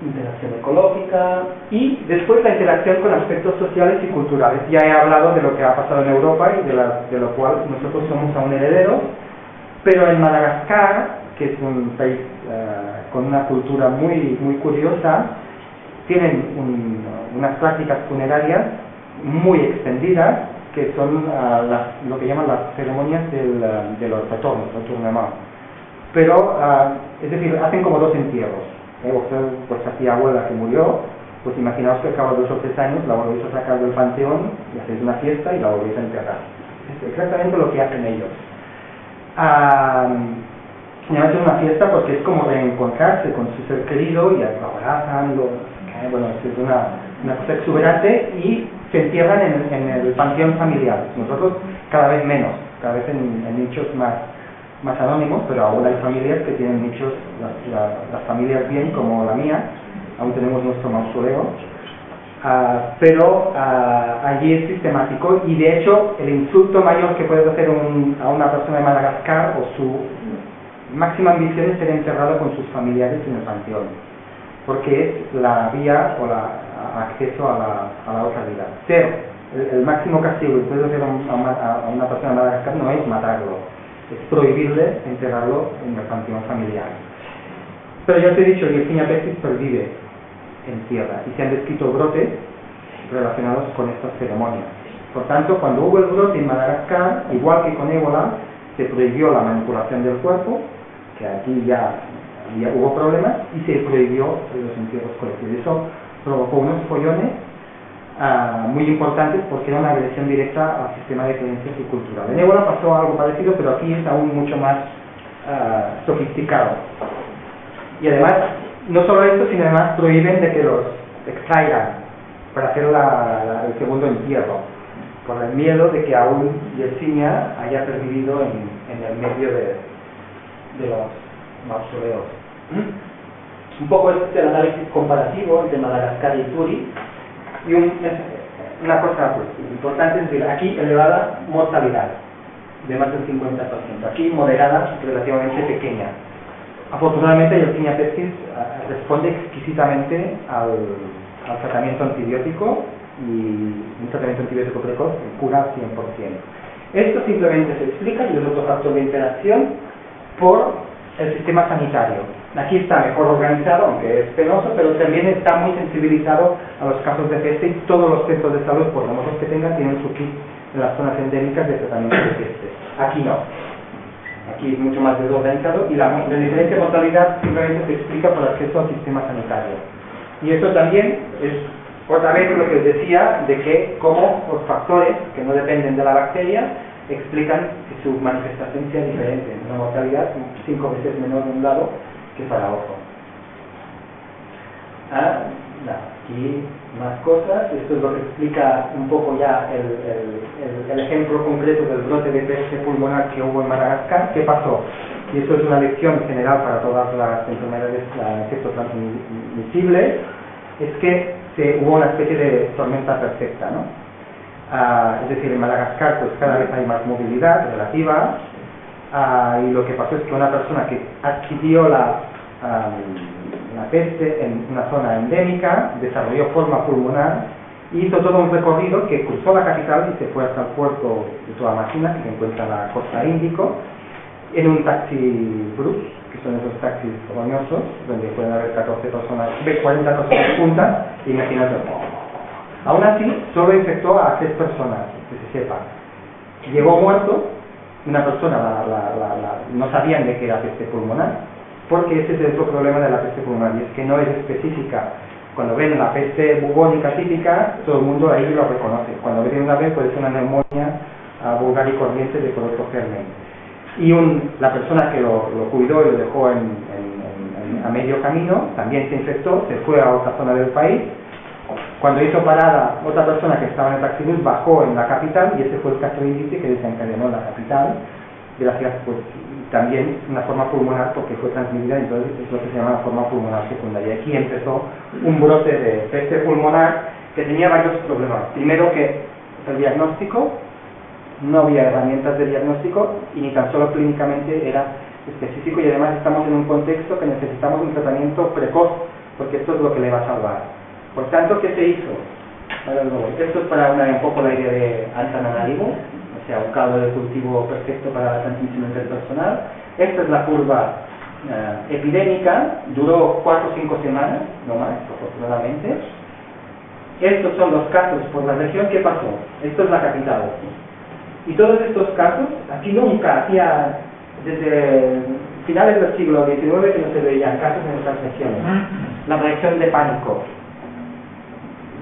Interacción ecológica y después la interacción con aspectos sociales y culturales. Ya he hablado de lo que ha pasado en Europa y de lo cual nosotros somos aún herederos, pero en Madagascar, que es un país con una cultura muy, muy curiosa, tienen unas prácticas funerarias muy extendidas, que son lo que llaman las ceremonias de los retornos, pero es decir, hacen como dos entierros. Pues hacía abuela que murió, pues imaginaos que al cabo de 2 o 3 años la volvéis a sacar del panteón y hacéis una fiesta y la volvéis a enterrar. Es exactamente lo que hacen ellos. Es una fiesta porque es como reencontrarse con su ser querido y lo abrazan, bueno, es una cosa exuberante, y se entierran en el panteón familiar. Nosotros cada vez menos, cada vez en nichos más anónimos, pero aún hay familias que tienen nichos, las familias bien, como la mía, aún tenemos nuestro mausoleo, pero allí es sistemático, y de hecho el insulto mayor que puedes hacer a una persona de Madagascar, o su máxima ambición, es ser enterrado con sus familiares en el panteón, porque es la vía o acceso a la otra vida. Pero el máximo castigo que puedes hacer a una persona de Madagascar no es matarlo, es prohibirle enterrarlo en el panteón familiar. Pero ya os he dicho, Yersinia pestis pervive en tierra, y se han descrito brotes relacionados con estas ceremonias. Por tanto, cuando hubo el brote en Madagascar, igual que con ébola, se prohibió la manipulación del cuerpo, que aquí ya hubo problemas y se prohibió los entierros colectivos. Eso provocó unos follones muy importantes porque era una agresión directa al sistema de creencias y cultural. En Ébola pasó algo parecido, pero aquí es aún mucho más sofisticado. Y además, no solo esto, sino además prohíben de que los extraigan para hacer el segundo entierro, por el miedo de que aún Yersinia haya pervivido en el medio de los mausoleos. Un poco este es el análisis comparativo entre Madagascar y Turi. Y una cosa pues, importante es decir, aquí elevada mortalidad de más del 50%, aquí moderada relativamente pequeña. Afortunadamente Yersinia pestis responde exquisitamente al tratamiento antibiótico, y un tratamiento antibiótico precoz cura al 100%. Esto simplemente se explica, y es otro factor de interacción, por el sistema sanitario. Aquí está mejor organizado, aunque es penoso, pero también está muy sensibilizado a los casos de peste, y todos los centros de salud, por lo menos que tengan, tienen su kit en las zonas endémicas de tratamiento de peste. Aquí no. Aquí es mucho más desorganizado, y la diferencia de mortalidad simplemente se explica por acceso al sistema sanitario. Y eso también es otra vez lo que os decía, de que como los factores que no dependen de la bacteria explican que su manifestación sea diferente, una mortalidad 5 veces menor de un lado que para otro. Aquí más cosas. Esto es lo que explica un poco ya el ejemplo concreto del brote de peste pulmonar que hubo en Madagascar. ¿Qué pasó? Y esto es una lección general para todas las enfermedades de efecto transmisible, es que hubo una especie de tormenta perfecta, ¿no? Es decir, en Madagascar pues cada vez hay más movilidad relativa, y lo que pasó es que una persona que adquirió la peste en una zona endémica desarrolló forma pulmonar y hizo todo un recorrido que cruzó la capital y se fue hasta el puerto de Toamasina, que se encuentra en la costa Índico, en un taxi bus, que son esos taxis roñosos, donde pueden haber 14 personas, 40 personas juntas, imagínate. Aún así, solo infectó a 6 personas, que se sepa. Llegó muerto, una persona no sabían de qué era peste pulmonar, porque ese es el otro problema de la peste pulmonar, y es que no es específica. Cuando ven la peste bubónica típica, todo el mundo ahí lo reconoce. Cuando ven una vez puede ser una neumonía vulgar y corriente de otro germen. Y la persona que lo cuidó y lo dejó a medio camino, también se infectó, se fue a otra zona del país. Cuando hizo parada, otra persona que estaba en el taxibús bajó en la capital, y ese fue el caso índice que desencadenó en la capital, gracias pues también una forma pulmonar, porque fue transmitida, entonces es lo que se llama la forma pulmonar secundaria. Aquí empezó un brote de peste pulmonar que tenía varios problemas. Primero, que el diagnóstico, no había herramientas de diagnóstico y ni tan solo clínicamente era específico, y además estamos en un contexto que necesitamos un tratamiento precoz, porque esto es lo que le va a salvar. Por tanto, ¿qué se hizo? Esto es para un poco la idea de Antananarivo, o sea, un caldo de cultivo perfecto para la transmisión interpersonal. Esta es la curva epidémica, duró 4 o 5 semanas, no más, afortunadamente. Estos son los casos por la región. ¿Qué pasó? Esto es la capital. Y todos estos casos, aquí nunca, hacía desde finales del siglo XIX que no se veían casos en estas regiones. La reacción de pánico.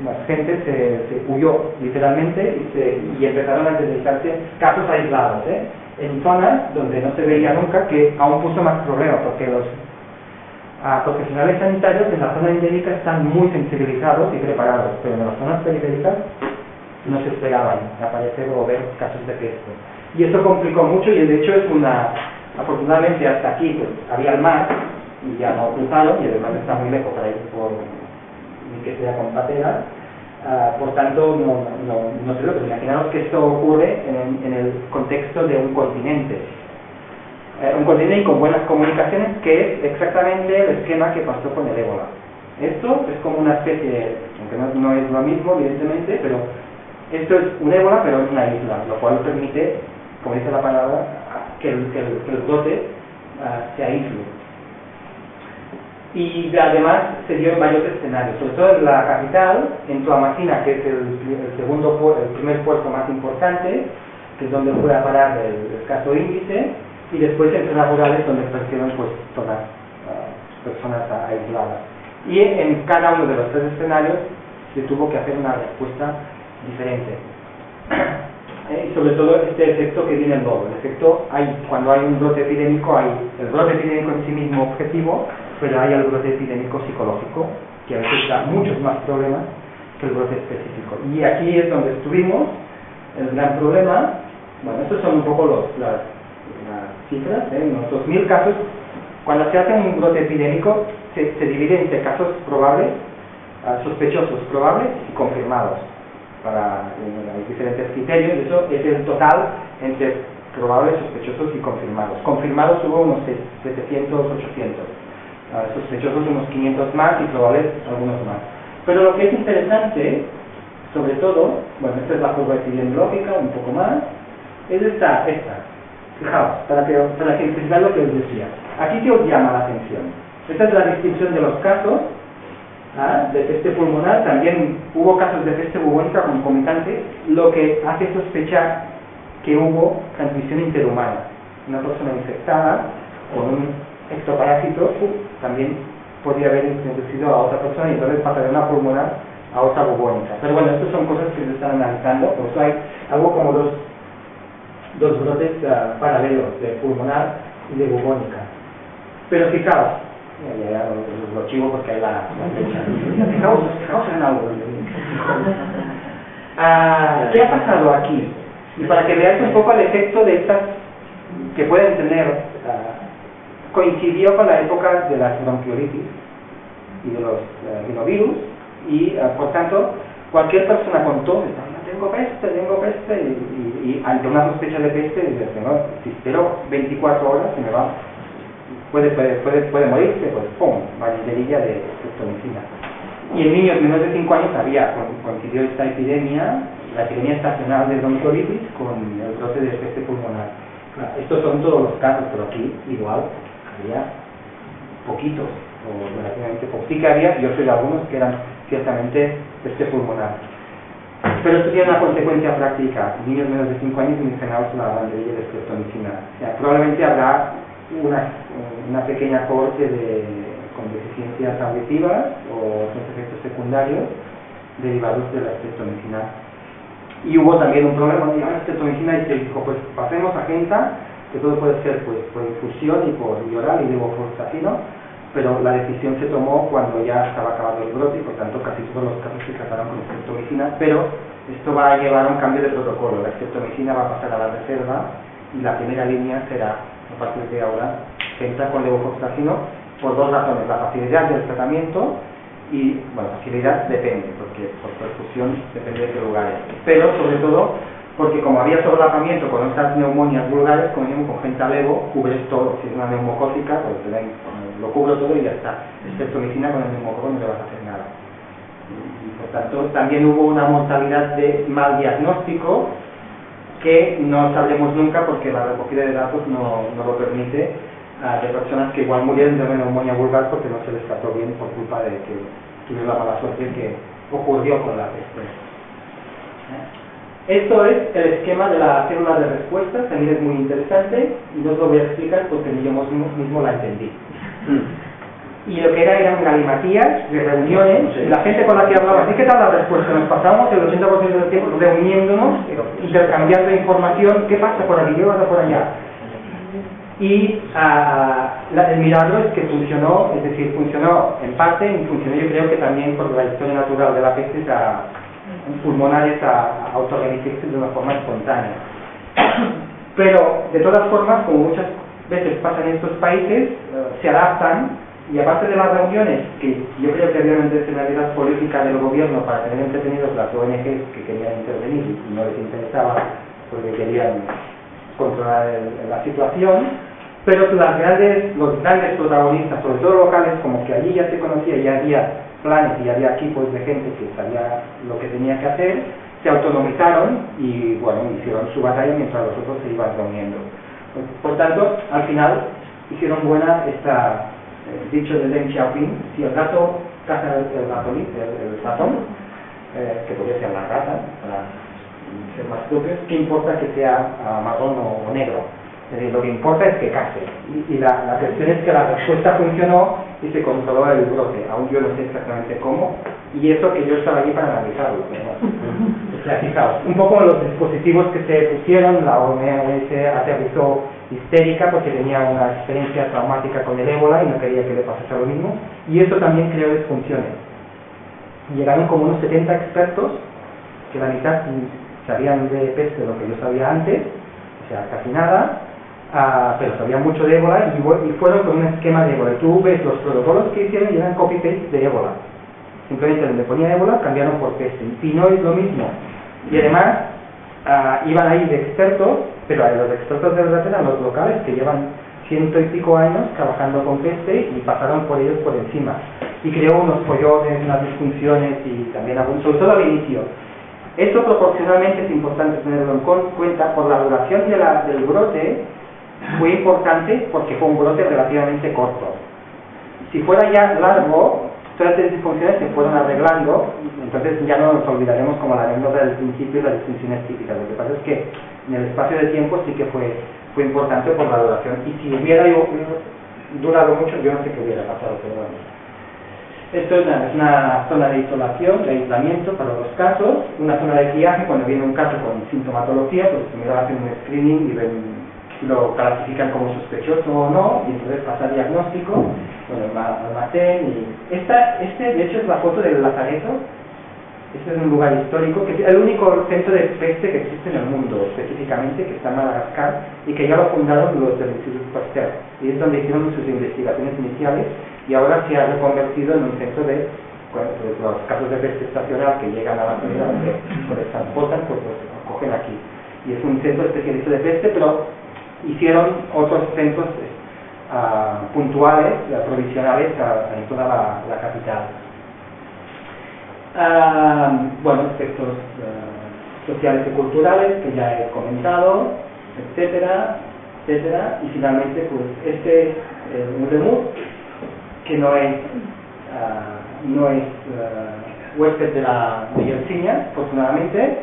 La gente se huyó literalmente y empezaron a identificarse casos aislados, en zonas donde no se veía nunca, que aún puso más problemas, porque los profesionales sanitarios en la zona endémica están muy sensibilizados y preparados, pero en las zonas periféricas no se esperaban aparecer o ver casos de peste. Y eso complicó mucho, y de hecho es afortunadamente hasta aquí pues había el mar, y ya no cruzaron, y además está muy lejos para ir ni que sea con patera, por tanto no se lo puede. Imaginaros que esto ocurre en el contexto de un continente y con buenas comunicaciones, que es exactamente el esquema que pasó con el ébola. Esto es como una especie, aunque no es lo mismo evidentemente, pero esto es un ébola, pero es una isla, lo cual permite, como dice la palabra, que el brote se aísle. Y además se dio en varios escenarios, sobre todo en la capital, en Toamasina, que es el primer puerto más importante, que es donde fue a parar el caso índice. y después en zonas rurales donde aparecieron pues todas personas aisladas. Y en cada uno de los tres escenarios se tuvo que hacer una respuesta diferente. Y sobre todo este efecto que viene el lobo. El efecto, cuando hay un brote epidémico, hay el brote epidémico en sí mismo objetivo, pero hay el brote epidémico psicológico, que a veces da muchos más problemas que el brote específico. Y aquí es donde estuvimos. El gran problema, bueno, estos son un poco las cifras, unos 2.000 casos. Cuando se hace un brote epidémico, se divide entre casos probables, sospechosos, probables y confirmados. Hay diferentes criterios, eso es el total entre probables, sospechosos y confirmados. Confirmados hubo unos 700, 800, sospechosos unos 500 más y probables algunos más. Pero lo que es interesante, sobre todo, bueno, esta es la curva epidemiológica, un poco más, es esta. Fijaos, para que veáis lo que os decía. Aquí que os llama la atención. Esta es la distribución de los casos de peste pulmonar. También hubo casos de peste bubónica concomitantes, lo que hace sospechar que hubo transmisión interhumana. Una persona infectada con un ectoparásito también podría haber introducido a otra persona y entonces pasa de una pulmonar a otra bubónica. Pero bueno, estas son cosas que se están analizando, por eso hay algo como dos brotes paralelos de pulmonar y de bubónica. Pero fijaos, ya lo chivo porque hay la fecha. Fijaos en algo. ¿Qué ha pasado aquí? Y para que veáis un poco el efecto de estas que pueden tener, coincidió con la época de las bronquiolitis y de los rinovirus, y por tanto cualquier persona con tos está, tengo peste, y ante una sospecha de peste dice, no, si espero 24 horas se me va, puede morirse, pues pum, varicela de streptomicina. Y en niños menores de 5 años coincidió esta epidemia, la epidemia estacional de bronquiolitis con el brote de peste pulmonar. Estos son todos los casos, pero aquí igual había poquitos, o relativamente pocos. Sí que había, yo soy de algunos que eran ciertamente peste pulmonar. Pero esto tiene una consecuencia práctica. Niños menos de 5 años mencionados en la banderilla de streptomicina. O sea, probablemente habrá una pequeña cohorte con deficiencias auditivas o otros efectos secundarios derivados de la streptomicina. Y hubo también un problema de la streptomicina y se dijo, pues pasemos a Genta, que todo puede ser pues por infusión y por vía oral y levofloxacino, pero la decisión se tomó cuando ya estaba acabado el brote y por tanto casi todos los casos se trataron con streptomicina, pero esto va a llevar a un cambio de protocolo. La streptomicina va a pasar a la reserva y la primera línea será, a partir de ahora, Genta con levofloxacino, por dos razones: la facilidad del tratamiento y, bueno, facilidad depende, porque por perfusión depende de qué lugares, pero sobre todo porque como había solapamiento con otras neumonias vulgares, como con Genta Levo, cubres todo. Si es una neumocócica, pues lo cubro todo y ya está. Streptomicina con el neumococo no le vas a hacer nada. Y por tanto, también hubo una mortalidad de mal diagnóstico que no sabremos nunca porque la recogida de datos no lo permite, de personas que igual murieron de una neumonía vulgar porque no se les trató bien por culpa de que tuvieron la mala suerte que ocurrió con la peste. Esto es el esquema de la célula de respuesta, también es muy interesante y no os lo voy a explicar porque ni yo mismo la entendí. Y lo que eran galimatías de reuniones, y la gente con la que hablaba, ¿sí? ¿Qué tal la respuesta? Nos pasamos el 80% del tiempo reuniéndonos, intercambiando información, ¿qué pasa por aquí? ¿Qué pasa por allá? Y el milagro es que funcionó, es decir, funcionó en parte, y funcionó yo creo que también por la historia natural de la peste pulmonares a autorreemitirse de una forma espontánea. Pero, de todas formas, como muchas veces pasa en estos países, se adaptan, y aparte de las reuniones, que yo creo que había una intencionalidad política del gobierno para tener entretenidos las ONGs que querían intervenir y no les interesaba porque querían controlar la situación, pero los grandes protagonistas, sobre todo locales, como que allí ya se conocía, ya había planes y había equipos de gente que sabía lo que tenía que hacer, se autonomizaron y bueno, hicieron su batalla mientras los otros se iban reuniendo. Por tanto, al final hicieron buena dicho de Deng Xiaoping: si el gato caza el ratón, que podría ser la rata para ser más propios, ¿qué importa que sea marrón o negro? Es decir, lo que importa es que case. Y la cuestión es que la respuesta funcionó y se controló el brote. Aún yo no sé exactamente cómo. Y eso que yo estaba allí para analizarlo. Fijaos, un poco los dispositivos que se pusieron, la OMS aterrizó histérica porque tenía una experiencia traumática con el ébola y no quería que le pasase lo mismo. Y eso también creó disfunciones. Llegaron como unos 70 expertos, que la mitad sabían de peste lo que yo sabía antes, o sea, casi nada, pero sabían mucho de ébola y fueron con un esquema de ébola. Tú ves los protocolos que hicieron y eran copy-paste de ébola. Simplemente donde ponía ébola cambiaron por peste. Y no es lo mismo. Y además, iban ahí de expertos, pero los expertos de verdad eran los locales que llevan 100 y pico años trabajando con peste y pasaron por ellos por encima. Y creó unos follones, unas disfunciones y también sobre todo al inicio. Esto proporcionalmente es importante tenerlo en cuenta por la duración del brote. Fue importante porque fue un brote relativamente corto. Si fuera ya largo, todas estas disfunciones se fueron arreglando, entonces ya no nos olvidaremos como la anécdota del principio de las disfunciones típicas. Lo que pasa es que en el espacio de tiempo sí que fue importante por la duración. Y si hubiera durado mucho, yo no sé qué hubiera pasado, pero bueno. Esto es una zona de isolación, de aislamiento para los casos, una zona de triaje cuando viene un caso con sintomatología, pues primero hacen un screening y lo clasifican como sospechoso o no, y entonces pasa el diagnóstico, bueno, el almacén y... Este de hecho es la foto del lazareto. Este es un lugar histórico, que es el único centro de peste que existe en el mundo, específicamente, que está en Madagascar, y que ya lo fundaron los del Instituto Pasteur, y es donde hicieron sus investigaciones iniciales, y ahora se ha reconvertido en un centro de los casos de peste estacional que llegan a la ciudad, donde los transportan, pues los cogen aquí. Y es un centro especializado de peste, pero hicieron otros centros puntuales, provisionales, en toda la capital. Bueno, aspectos sociales y culturales que ya he comentado, etcétera, etcétera, y finalmente pues este es un remut que no es huésped de Yersinia, afortunadamente,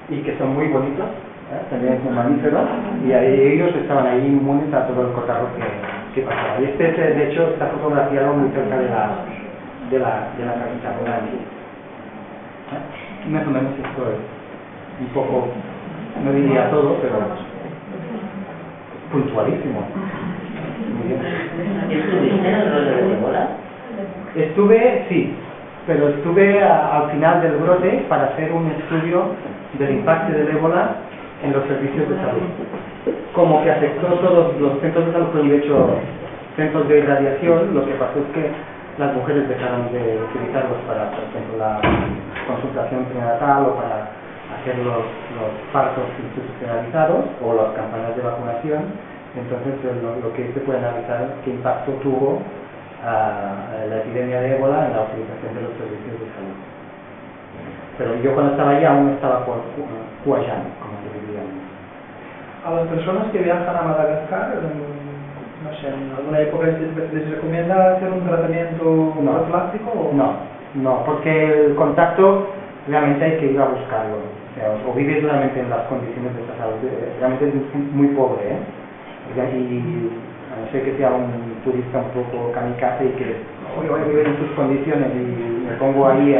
y que son muy bonitos, también es un mamífero, y ellos estaban ahí inmunes a todo el cotarro que pasaba. Y este de hecho está fotografiado muy cerca de la capital. Más o menos esto es un poco, no diría todo, pero puntualísimo. Muy bien. ¿Estuviste en el brote de ébola? Estuve, sí, pero estuve al final del brote para hacer un estudio del impacto del ébola en los servicios de salud. Como que afectó todos los centros de salud, y de hecho centros de irradiación. Lo que pasó es que las mujeres dejaron de utilizarlos para, por ejemplo, la consultación prenatal o para hacer los partos institucionalizados o las campañas de vacunación. Entonces lo que se puede analizar es qué impacto tuvo la epidemia de ébola en la utilización de los servicios de salud. Pero yo cuando estaba allí aún estaba por Huayán, como se diría. A las personas que viajan a Madagascar, no sé, en alguna época les recomienda hacer un tratamiento profiláctico o no, porque el contacto realmente hay que ir a buscarlo, o sea, o vives realmente en las condiciones de esa salud, realmente es muy pobre, y a no ser que sea un turista un poco kamikaze y que voy a vivir en sus condiciones y me pongo ahí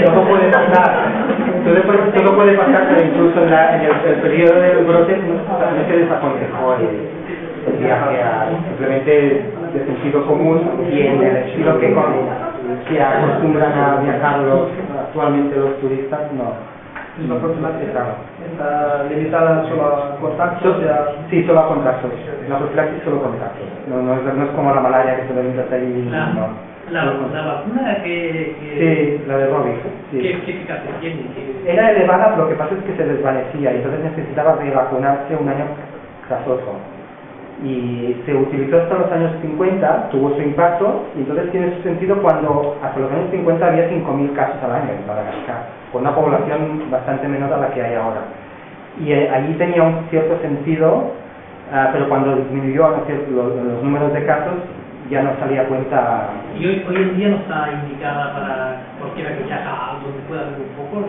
todo puede pasar. Todo puede pasar, pero incluso en el periodo del brote no se desaconsejó el viaje simplemente de sentido común y en el estilo que acostumbran a viajar actualmente los turistas, no. La profilaxis está limitada solo a contactos. Sí, solo a contactos. La profilaxis solo contactos. No es como la malaria que se le intenta ahí. La vacuna que sí, la de Robbie. Sí. ¿Qué eficacia tiene? Era elevada, pero lo que pasa es que se desvanecía y entonces necesitaba revacunarse un año tras otro. Y se utilizó hasta los años 50, tuvo su impacto, y entonces tiene su sentido cuando hasta los años 50 había 5.000 casos al año en Madagascar, con una población bastante menor a la que hay ahora. Y allí tenía un cierto sentido, pero cuando disminuyó los números de casos, ya no salía a cuenta. Y hoy en día no está indicada para cualquiera que viaja donde pueda ver un poco, no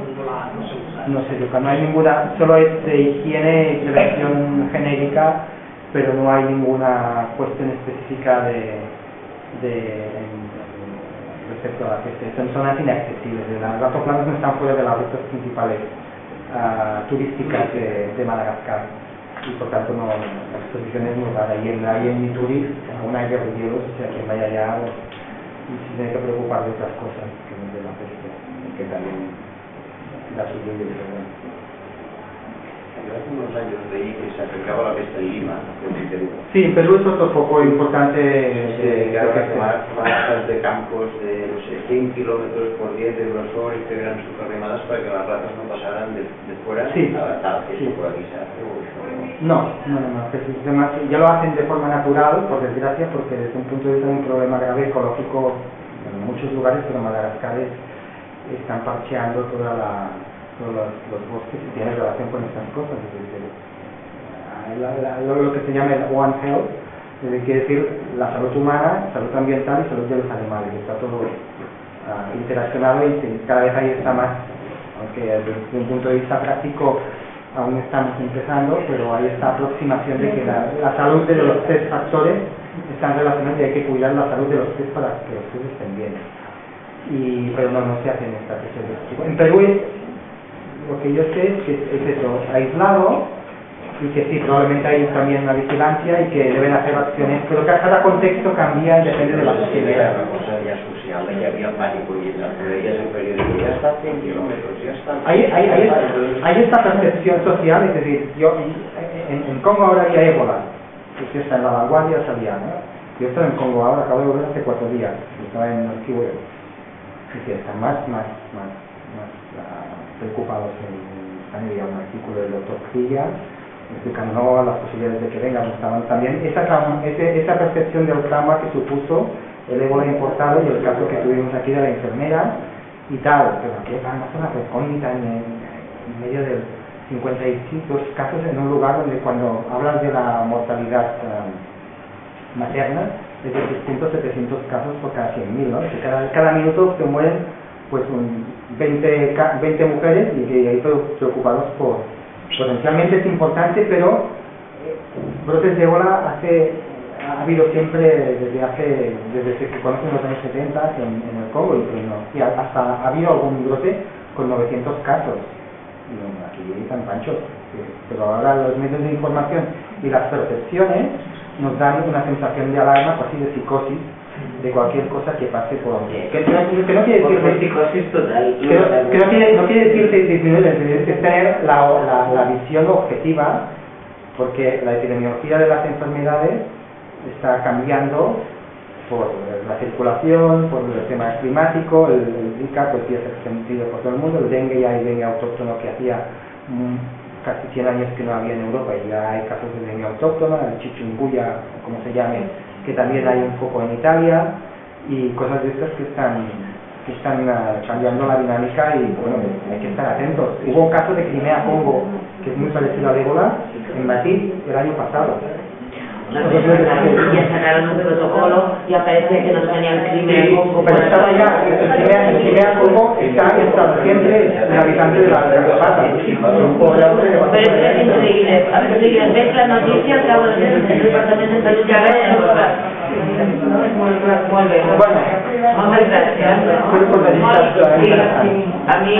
se usa. No sé, Luca, no hay ninguna, solo es de higiene y prevención genérica, pero no hay ninguna cuestión específica respecto a la peste. Son zonas inaccesibles. Las altoplanos no están fuera de las rutas principales turísticas de Madagascar y por tanto no, la exposición es muy rara. Y en Ituri aún hay guerrilleros, o sea quien vaya allá y se tiene que preocupar de otras cosas que no de la peste, que también la suya y el problema. Yo hace unos años leí que se acercaba la peste en Lima, en Perú. Sí, en Perú es otro foco importante Que ahora peste. ratas de campos de, no sé, 100 kilómetros por 10 de grosor y que eran súper remadas para que las ratas no pasaran de fuera Sí. a tal. Sí. Eso por aquí se hace o eso No, además ya lo hacen de forma natural, por desgracia, porque desde un punto de vista de un problema grave ecológico en muchos lugares, pero Madagascar están parcheando todos los bosques y tienen relación con estas cosas. Es decir, lo que se llama el One Health, es decir, quiere decir la salud humana, salud ambiental y salud de los animales. Está todo interaccionado y cada vez ahí está más, aunque desde un punto de vista práctico aún estamos empezando, pero hay esta aproximación de que la salud de los tres factores están relacionados y hay que cuidar la salud de los tres para que los tres estén bien. Pero no se hacen estrategias de este tipo. En Perú lo que yo sé es que es eso, aislado, y que sí, probablemente hay también una vigilancia y que deben hacer acciones, pero que cada contexto cambia y depende de la sociedad. Era una cosa ya social, ya había pánico y en las leías en periódico, ya está a 100 kilómetros, ya está. Hay esta percepción social, es decir, yo en Congo ahora había ébola, que está en la vanguardia salía, ¿no? Yo estaba en Congo ahora, acabo de volver hace 4 días, estaba en el Kivu, y que están más preocupados en había un artículo del doctor Crilla explicando las posibilidades de que vengan, estaban también esa percepción del trauma que supuso el ébola importado y el caso que tuvimos aquí de la enfermera y tal, pero aquí es una recóndita en medio de 52 casos en un lugar donde cuando hablas de la mortalidad materna es de 600-700 casos por cada 100.000, ¿no? Cada minuto se mueren pues 20 mujeres y ahí preocupados potencialmente es importante, pero brotes de ébola ha habido siempre desde que se conocen los años 70 en el Congo y hasta ha habido algún brote con 900 casos. Aquí están panchos, pero ahora los medios de información y las percepciones nos dan una sensación de alarma, casi de psicosis, de cualquier cosa que pase por que no quiere decir psicosis total. no quiere decir disminuir, es tener la visión objetiva, porque la epidemiología de las enfermedades está cambiando por la circulación, por el tema climático, el Zika pues ya se ha extendido por todo el mundo, el dengue ya hay dengue autóctono que hacía casi 100 años que no había en Europa y ya hay casos de dengue autóctona, el chikungunya, como se llame, que también hay un poco en Italia y cosas de estas que están cambiando la dinámica y bueno, hay que estar atentos. Hubo un caso de Crimea Congo que es muy parecido al ébola en Madrid el año pasado. Ya sacaron un protocolo y aparece que nos venía el crimen Congo. Pero estaba ya, el Crimea Congo está siempre el habitante de la Pata. Pero es increíble. A ver si ves la noticia, al cabo de meses el departamento de salud ya ve Muy bien. Bueno, muchas gracias. sí, A mí